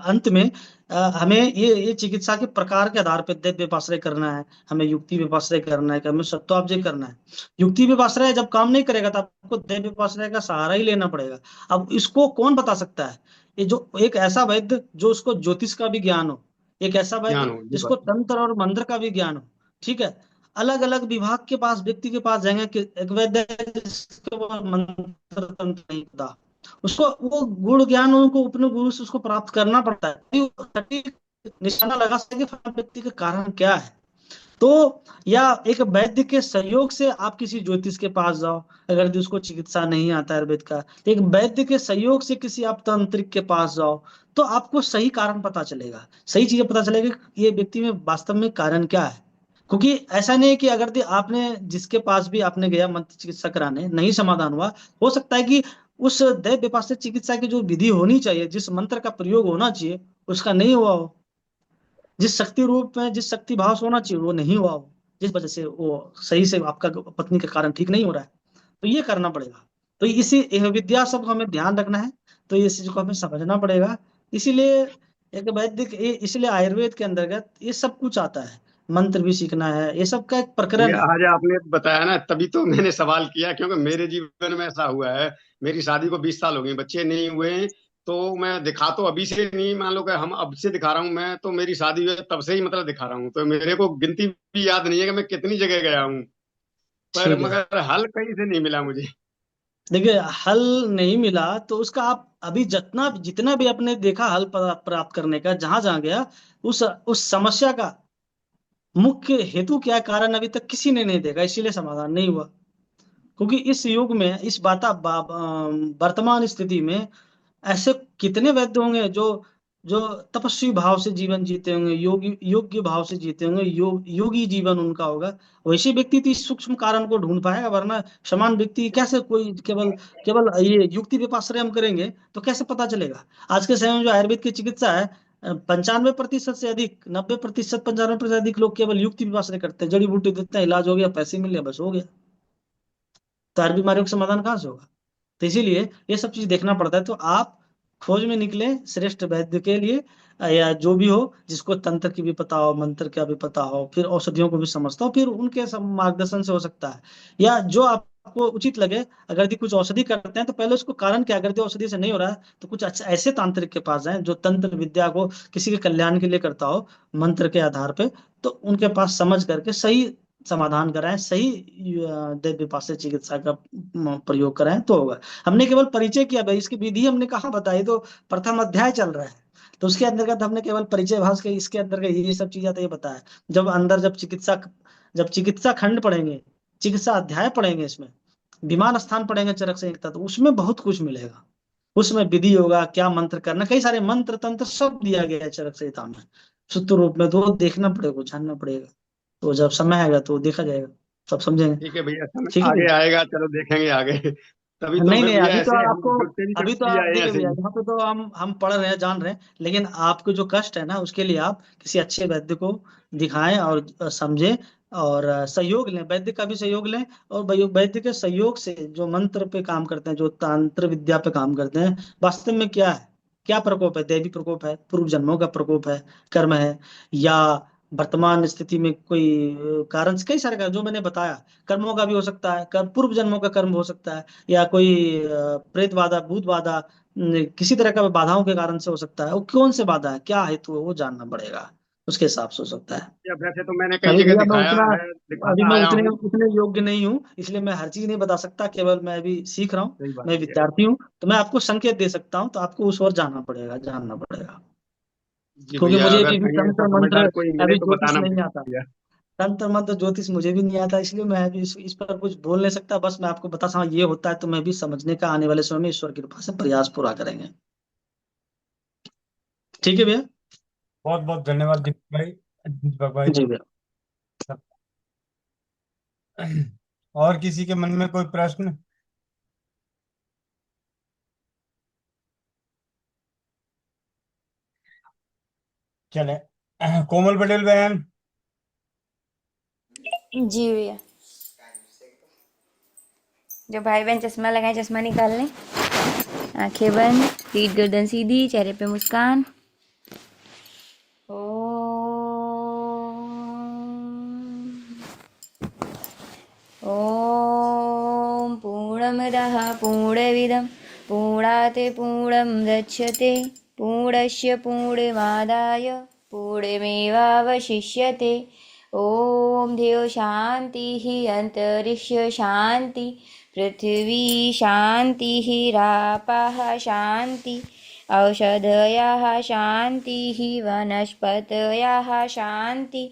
अंत में हमें ये चिकित्सा के प्रकार के आधार पर दैव व्यपाश्रय करना है, हमें युक्ति व्यपाश्रय करना है, कि हमें सत्वाब्जय करना है। युक्ति व्यपाश्रय जब काम नहीं करेगा तो आपको दैव व्यपाश्रय का सहारा ही लेना पड़ेगा। अब इसको कौन बता सकता है? ये जो एक ऐसा वैद्य जो उसको ज्योतिष का भी ज्ञान हो, एक ऐसा ज्ञान वैद्य हो जी जिसको बात। तंत्र और मंत्र का भी ज्ञान हो, ठीक है। अलग अलग विभाग के पास, व्यक्ति के पास जाएंगे कि एक वैद्य है जिसको वो मंत्र तंत्र नहीं पता, उसको वो गुण ज्ञान उनको अपने गुरु से उसको प्राप्त करना पड़ता है, तभी वो सटीक निशाना लगा सके फलाना व्यक्ति का कारण क्या है। तो या एक वैद्य के सहयोग से आप किसी ज्योतिष के पास जाओ, अगर यदि उसको चिकित्सा नहीं आता आयुर्वेद का, तो एक वैद्य के सहयोग से किसी आप तांत्रिक के पास जाओ, तो आपको सही कारण पता चलेगा, सही चीजें पता चलेगा कि ये व्यक्ति में वास्तव में कारण क्या है। क्योंकि ऐसा नहीं है कि अगर आपने जिसके पास भी आपने गया मंत्र चिकित्सा कराने, नहीं समाधान हुआ, हो सकता है कि उस दैव विपाश्य चिकित्सा की जो विधि होनी चाहिए, जिस मंत्र का प्रयोग होना चाहिए, उसका नहीं हुआ हो। जिस शक्ति रूप में जिस शक्ति भाव से होना चाहिए वो नहीं हुआ, वो जिस वजह से वो सही से आपका पत्नी का कारण ठीक नहीं हो रहा है, तो ये करना पड़ेगा। तो इसी यह विद्या सब को हमें ध्यान रखना है, तो इस चीज को हमें समझना पड़ेगा। इसीलिए एक वैदिक इसलिए आयुर्वेद के अंतर्गत ये सब कुछ आता है, मंत्र भी सीखना है, ये सब का एक ये प्रकरण है। आज आपने बताया ना, तभी तो मैंने सवाल किया, क्योंकि मेरे जीवन में ऐसा हुआ है। मेरी शादी को 20 साल हो गए, बच्चे नहीं हुए हैं। तो मैं दिखा तो अभी से नहीं, मान लो कि हम अब से दिखा रहा हूँ। मैं तो मेरी शादी हुई है तब से ही मतलब दिखा रहा हूँ, तो मेरे को गिनती भी याद नहीं है कि मैं कितनी जगह गया हूँ। पर ठीक है, मगर हल कहीं से नहीं मिला मुझे। देखिए हल नहीं मिला तो उसका आप अभी जितना जितना भी आपने देखा हल प्राप्त करने का, जहां जहां गया, उस समस्या का मुख्य हेतु क्या है, कारण अभी तक किसी ने नहीं देखा, इसीलिए समाधान नहीं हुआ। क्योंकि इस युग में वर्तमान स्थिति में ऐसे कितने वैद्य होंगे जो जो तपस्वी भाव से जीवन जीते होंगे, योगी योग्य भाव से जीते होंगे, योगी जीवन उनका होगा। वैसे व्यक्ति तो इस सूक्ष्म कारण को ढूंढ पाएगा, वरना समान व्यक्ति कैसे, कोई केवल केवल ये युक्ति विपाश्रय हम करेंगे तो कैसे पता चलेगा। आज के समय में जो आयुर्वेद की चिकित्सा है, 95% से अधिक, 90%, 95% अधिक लोग केवल युक्ति विपाश्रय करते हैं, जड़ी बूटी देते हैं, इलाज हो गया, पैसे मिल गए, बस हो गया। तो हर बीमारियों का समाधान कहाँ से होगा। तो इसीलिए ये सब चीज देखना पड़ता है। तो आप खोज में निकले श्रेष्ठ वैद्य के लिए, या जो भी हो, जिसको तंत्र की भी पता हो, मंत्र का भी पता हो, फिर औषधियों को भी समझता हो, फिर उनके सब मार्गदर्शन से हो सकता है। या जो आपको उचित लगे, अगर यदि कुछ औषधि करते हैं तो पहले उसको कारण क्या है। अगर यदि औषधि से नहीं हो रहा है तो कुछ अच्छा ऐसे तांत्रिक के पास जाएं जो तंत्र विद्या को किसी के कल्याण के लिए करता हो, मंत्र के आधार पे। तो उनके पास समझ करके सही समाधान कराएं, सही दैव विपाश्य चिकित्सा का प्रयोग कराएं तो होगा। हमने केवल परिचय किया भाई, इसकी विधि हमने कहाँ बताई, तो प्रथम अध्याय चल रहा है, तो उसके अंतर्गत हमने केवल परिचय भाष के इसके अंतर्गत ये सब चीजें तो ये बताया। जब अंदर जब चिकित्सा खंड पढ़ेंगे, चिकित्सा अध्याय पढ़ेंगे, इसमें विमान स्थान पढ़ेंगे, चरक संहिता, तो उसमें बहुत कुछ मिलेगा। उसमें विधि होगा, क्या मंत्र करना, कई सारे मंत्र तंत्र सब दिया गया है चरक संहिता में सूत्र रूप में। तो वो देखना पड़ेगा, जानना पड़ेगा, तो जब समय आएगा तो देखा जाएगा, सब समझेंगे। ठीक है भैया, समय ठीक है आगे भैया। आएगा, चलो देखेंगे आगे। तभी तो नहीं मैं नहीं, भैया अभी तो ऐसे हम आपको, जुड़ते भी अभी तो कभी आप आए हैं देखिए ऐसे भैया, ही। यहाँ पे तो हम पढ़ रहे हैं, जान रहे हैं, लेकिन आपको जो कष्ट है ना, उसके लिए आप किसी अच्छे वैद्य को दिखाएं और समझें, और सहयोग लें, वैद्य का भी सहयोग लें। और वैद्य के सहयोग से जो मंत्र पे काम करते हैं, जो तंत्र विद्या पे काम करते हैं, वास्तव में क्या है, क्या प्रकोप है, दैवी प्रकोप है, पूर्व जन्मों का प्रकोप है, कर्म है, या वर्तमान स्थिति में कोई कारण से, कई सारे कारण जो मैंने बताया, कर्मों का भी हो सकता है, कर्म पूर्व जन्मों का कर्म हो सकता है, या कोई प्रेत बाधा, भूत बाधा, किसी तरह का बाधाओं के कारण से हो सकता है। वो कौन से बाधा है, क्या हेतु है, वो जानना पड़ेगा, उसके हिसाब से हो सकता है। या वैसे तो मैंने कई अभी जगह भैया मैं दिखाया उतना है, अभी दिखाता मैं आया उतने हूँ। उतने योग्य नहीं हूँ, इसलिए मैं हर चीज नहीं बता सकता, केवल मैं अभी सीख रहा हूँ, सही बात मैं है। विद्यार्थी हूँ। तो मैं आपको संकेत दे सकता हूँ, तो आपको उस ओर जाना पड़ेगा, जानना पड़ेगा। जी क्योंकि भैया, मुझे अगर भी कहीं ऐसा तंत्र मंत्र, समझदार कोई मिले अभी तो ज्योतिष बताना नहीं आता, भैया। तंत्र मंत्र ज्योतिष मुझे भी नहीं आता, इसलिए मैं भी इस पर कुछ बोल नहीं सकता। बस मैं आपको बता सकता हूँ ये होता है, तो मैं भी समझने का आने वाले समय में ईश्वर की कृपा से प्रयास पूरा करेंगे। ठीक है भैया। बहुत बहुत धन्यवाद दीपक भाई। जी भैया। और किसी के मन में कोई प्रश्न? चले, कोमल पटेल बहन। जी भैया। जो भाई बहन चश्मा लगाए, चश्मा निकाल लें, आंखें बंद, पीठ गर्दन सीधी, चेहरे पे मुस्कान। ॐ पूर्णमदः पूर्णमिदं पूर्णात् पूर्णमुदच्यते पूर्णस्य पूर्णमादाय पूर्णमेवावशिष्यते। ॐ देव शान्तिः, अन्तरिक्ष शान्ति, पृथिवी शान्तिः, रापः शान्ति, औषधयः शान्तिः, वनस्पतयः शान्ति,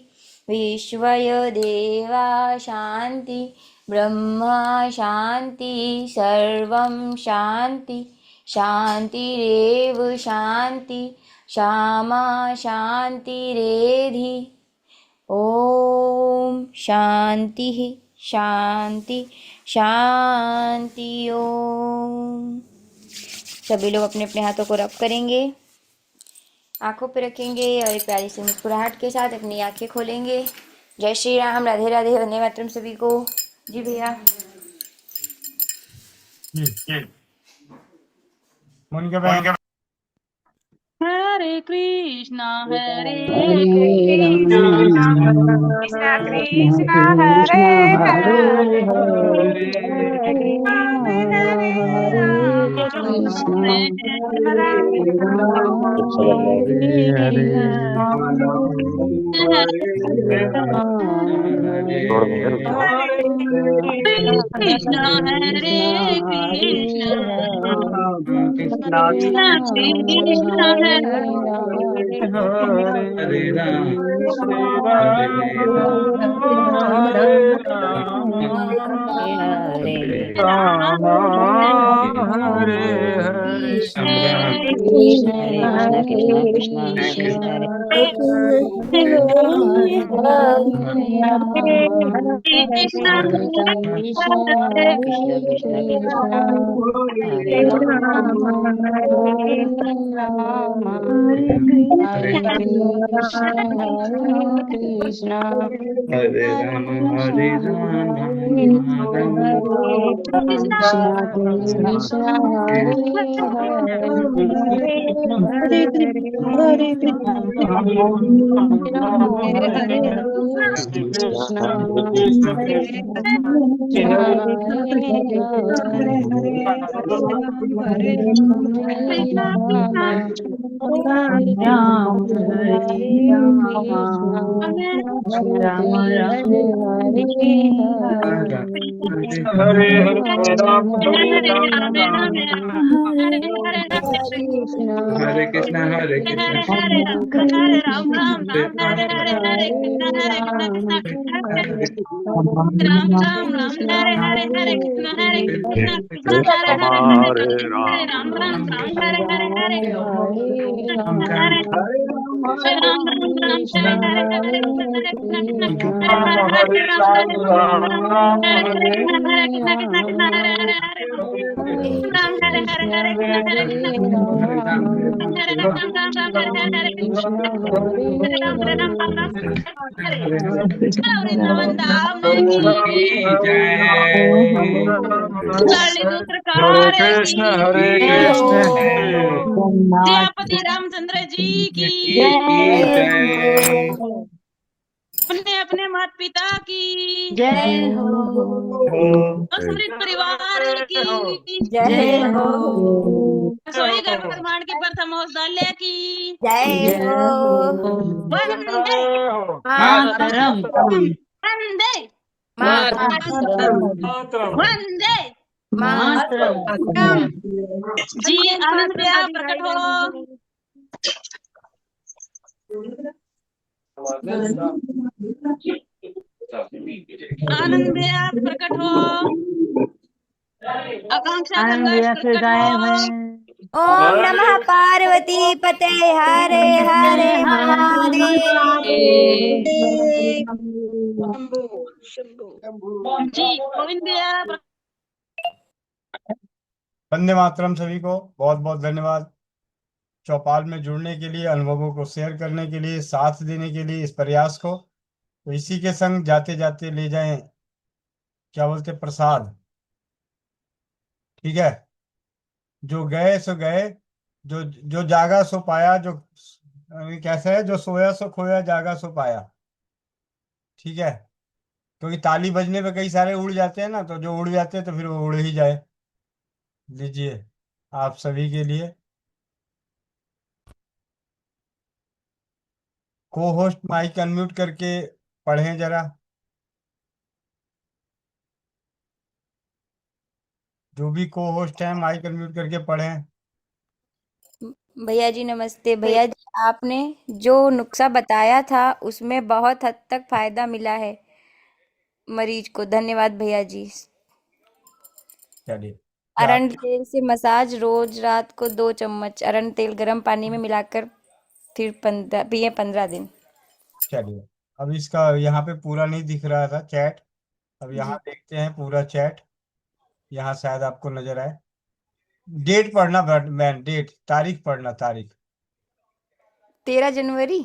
विश्वय देवा शान्ति, ब्रह्मा शान्ति, सर्वं शान्ति, शान्तिरेव शान्ति, श्यामा शान्तिरेधि। ॐ शान्तिः शान्ति शान्ति। ओम। सभी लोग अपने अपने हाथों को रब करेंगे। आंखों पे रखेंगे और एक प्यारी सी मुस्कुराहट के साथ अपनी आंखें खोलेंगे। जय श्री राम, राधे राधे, वंदे मातरम सभी को। जी भैया। मोनिका बहन। हरे कृष्णा हरे हरे कृष्णा राम कृष्णा कृष्ण कृष्णा हरे कृष्ण हरे हरे हरे हरे हरे राम कृष्ण हरे राम हरे हरे कृष्णा हरे कृष्णा कृष्णा कृष्णा हरे हरे राम कृष्ण हरे राम हरे कृष्ण राम राम कृष्ण हरे कृष्ण कृष्ण कृष्ण थैंक हरे यू हरे हरे हरे राम कृष्णा हरे कृष्ण कृष्ण कृष्ण कृष्ण हरे राम हरे राम हरे हरे कृष्ण हरे कृष्ण हरे राम हरे राम राम कृष्ण कृष्ण हरे हरे हरे हरे कृष्ण हरे कृष्ण हरे हरे राम हरे राम हरे कृष्ण कृष्ण कृष्ण हरे हरे हरे हरे राम राम हरे कृष्ण हरे कृष्णा हरे कृष्ण कृष्णा कृष्ण हरे हरे राम हरे कृष्ण हरे हरे राम कृष्ण हरे राम कृष्ण हरे कृष्ण हरे राम हरे कृष्ण हरे राम कृष्ण हरे हरे वृंदावन धाम की जय लाली सरकार हरे की की कृष्ण जय सियापति रामचंद्र जी की की जय अपने अपने माता पिता की जय हो। और समृद्ध परिवार की जय हो। सोई गर्भ ब्रह्मांड की प्रथम औषधालय की जय हो। वंदे मातरम वंदे मातरम। वंदे मातरम मातरम। जी आनंद भैया प्रकट हो आनंद भैया प्रकट हो आकांक्षा आनंद खरगोश भैया फिर प्रकट हो गायब है। ओम नमः पार्वती पते हरे हरे महादेव। जी गोविंद भैया वंदे मातरम सभी को बहुत बहुत धन्यवाद। चौपाल में जुड़ने के लिए, अनुभवों को शेयर करने के लिए, साथ देने के लिए इस प्रयास को। तो इसी के संग जाते जाते ले जाएं, क्या बोलते, प्रसाद। ठीक है। जो गए सो गए, जो जो जागा सो पाया, जो कैसा है, जो सोया सो खोया, जागा सो पाया। ठीक है। क्योंकि ताली बजने पे कई सारे उड़ जाते हैं ना, तो जो उड़ जाते हैं तो फिर वो उड़ ही जाए। लीजिए आप सभी के लिए। को होस्ट माइक अनम्यूट करके पढ़ें जरा। जो भी को होस्ट है माइक अनम्यूट करके पढ़ें। भैया जी नमस्ते। भैया जी आपने जो नुस्खा बताया था उसमें बहुत हद तक फायदा मिला है मरीज को। धन्यवाद भैया जी। चलिए। अरंड तेल से मसाज, रोज रात को 2 चम्मच अरंड तेल गर्म पानी में मिलाकर फिर पिए 15 दिन। चलिए। अब इसका यहाँ पे पूरा नहीं दिख रहा था चैट। अब यहाँ जी देखते हैं पूरा चैट। यहाँ शायद आपको नजर आए। डेट पढ़ना मैन, डेट, तारीख पढ़ना, तारीख। 13 जनवरी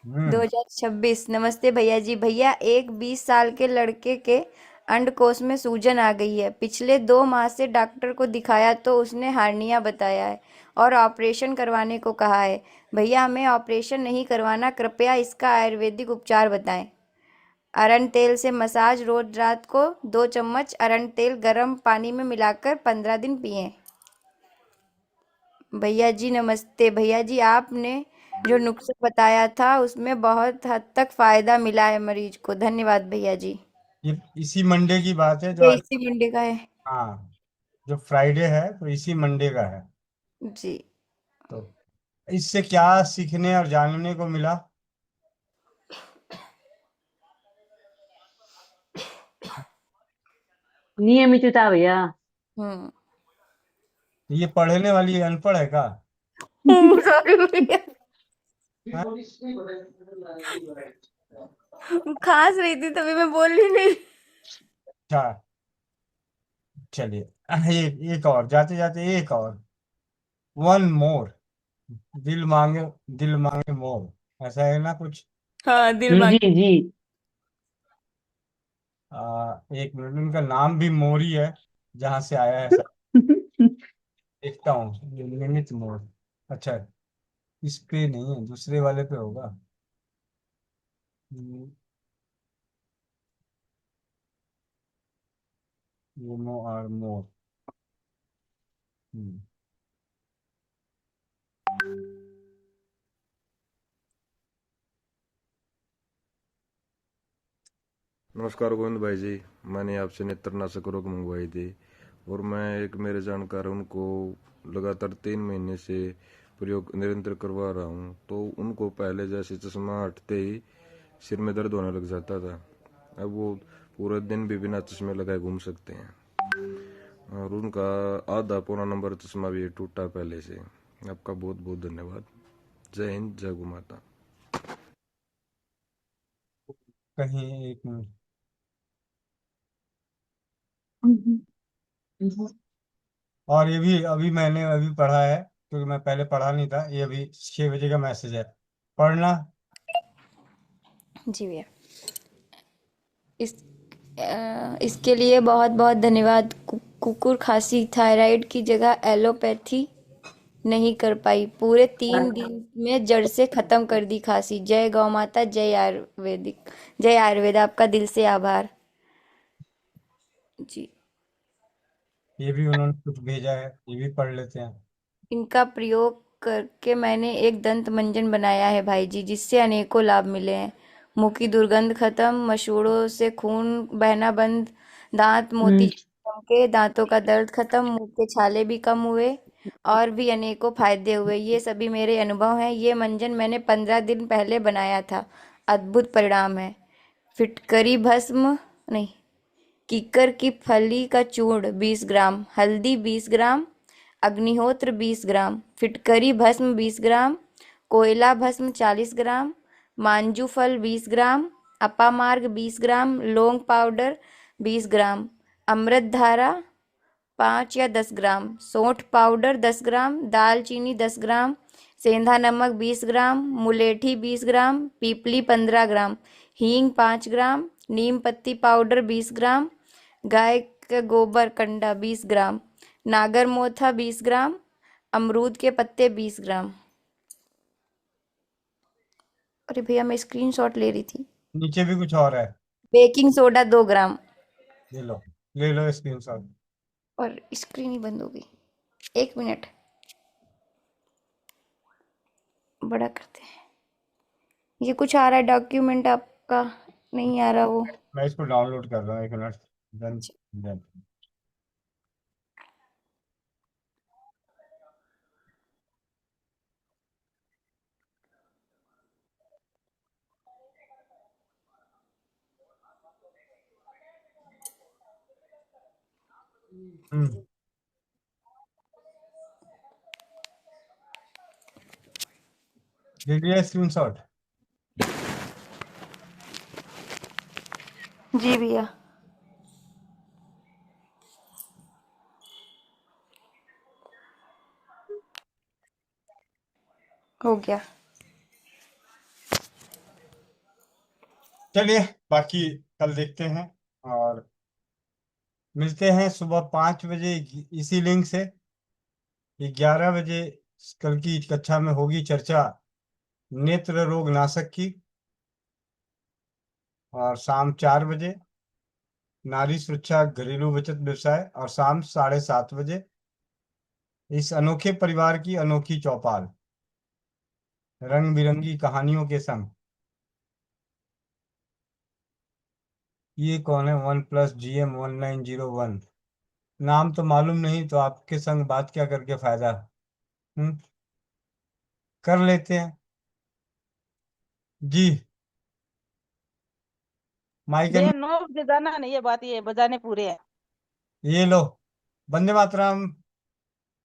हम्म 2026। नमस्ते भैया जी। भैया, एक 20 साल के लड़के के अंडकोश में सूजन आ गई है। पिछले 2 माह से डॉक्टर को दिखाया तो उसने हार्निया बताया है और ऑपरेशन करवाने को कहा है। भैया, हमें ऑपरेशन नहीं करवाना, कृपया इसका आयुर्वेदिक उपचार बताएं। अरंड तेल से मसाज, रोज रात को 2 चम्मच अरंड तेल गर्म पानी में मिलाकर 15 दिन पिएं। भैया जी नमस्ते। भैया जी, आपने जो नुस्खा बताया था उसमें बहुत हद तक फायदा मिला है मरीज को। धन्यवाद भैया जी। ये इसी मंडे की बात है जो ये आज। इसी मंडे का है हाँ, जो फ्राइडे है तो इसी मंडे का है। जी। तो इससे क्या सीखने और जानने को मिला? नियमितता भैया। हम्म ये पढ़ने वाली अनपढ़ है का? सॉरी भैया, हाँ? खांस रही थी तभी मैं बोल ही नहीं। अच्छा, चलिए। एक और, जाते जाते एक और। One more. दिल मांगे, दिल मांगे मोर, ऐसा है ना कुछ? हाँ, दिल मांग। जी जी। एक मिनट, उनका नाम भी मोरी है, जहां से आया है सब देखता हूँ। ये निमित मोर। अच्छा, इस पे नहीं है, दूसरे वाले पे होगा। हम्म, ये नो आर मोर। हम्म, नमस्कार गोविंद भाई जी। मैंने आपसे नेत्रनाशक रोग मंगवाई थी और मैं एक मेरे जानकार हैं, उनको लगातार 3 महीने से प्रयोग निरंतर करवा रहा हूँ। तो उनको पहले जैसे चश्मा हटते ही सिर में दर्द होने लग जाता था, अब वो पूरे दिन भी बिना चश्मे लगाए घूम सकते हैं। और उनका आधा पौना नंबर चश्मा भी टूटा पहले से। आपका बहुत बहुत धन्यवाद। जय हिंद, जय गौ माता। कहीं, एक मिनट। और ये भी अभी मैंने अभी पढ़ा है, क्योंकि मैं पहले पढ़ा नहीं था। ये अभी 6 बजे का मैसेज है, पढ़ना। जी भैया, इसके लिए बहुत बहुत धन्यवाद। कुकुर खांसी थायराइड की जगह एलोपैथी नहीं कर पाई, पूरे 3 दिन में जड़ से खत्म कर दी खांसी। जय गौ माता, जय आयुर्वेदिक, जय आयुर्वेद। आपका दिल से आभार जी। ये भी उन्होंने कुछ भेजा है, ये भी पढ़ लेते हैं। इनका प्रयोग करके मैंने एक दंत मंजन बनाया है भाई जी, जिससे अनेकों लाभ मिले हैं। मुंह की दुर्गंध खत्म, मसूड़ों से खून बहना बंद, दांत मोती चमके, दांतों का दर्द खत्म, मुंह के छाले भी कम हुए और भी अनेकों फायदे हुए। ये सभी मेरे अनुभव हैं। ये मंजन मैंने 15 दिन पहले बनाया था। अद्भुत परिणाम है। फिटकरी भस्म नहीं, कीकर की फली का चूर्ण 20 ग्राम, हल्दी 20 ग्राम, अग्निहोत्र 20 ग्राम, फिटकरी भस्म 20 ग्राम, कोयला भस्म 40 ग्राम, मांजू फल 20 ग्राम, अपामार्ग 20 ग्राम, लौंग पाउडर 20 ग्राम, अमृत धारा 5 या 10 ग्राम, सौंठ पाउडर 10 ग्राम, दालचीनी 10 ग्राम, सेंधा नमक 20 ग्राम, मुलेठी 20 ग्राम, पीपली 15 ग्राम, हींग 5 ग्राम, नीम पत्ती पाउडर 20 ग्राम, गाय का गोबर कंडा 20 ग्राम, नागर मोथा 20 ग्राम, अमरूद के पत्ते 20 ग्राम। अरे भैया, मैं स्क्रीनशॉट ले रही थी। नीचे भी कुछ और है, बेकिंग सोडा 2 ग्राम। ले लो, ले लो स्क्रीनशॉट। और स्क्रीन ही बंद हो गई, 1 मिनट, बड़ा करते हैं। ये कुछ आ रहा है डॉक्यूमेंट, आपका नहीं आ रहा वो। मैं इसको डाउनलोड कर रहा हूँ, एक मिनट। Done, done. हम्म, ले लिया स्क्रीनशॉट। जी भैया, हो गया। चलिए, बाकी कल देखते हैं, और मिलते हैं सुबह 5 बजे इसी लिंक से। 11 बजे कल की कक्षा में होगी चर्चा नेत्र रोग नाशक की, और शाम 4 बजे नारी सुरक्षा घरेलू बचत व्यवसाय, और शाम 7:30 बजे इस अनोखे परिवार की अनोखी चौपाल रंग बिरंगी कहानियों के संग। ये कौन है? OnePlus GM1901। नाम तो मालूम नहीं, तो आपके संग बात क्या करके फायदा। कर लेते हैं जी। माइक ये नो बजाना नहीं है, बात ये बजाने पूरे हैं। ये लो, वंदे मातरम।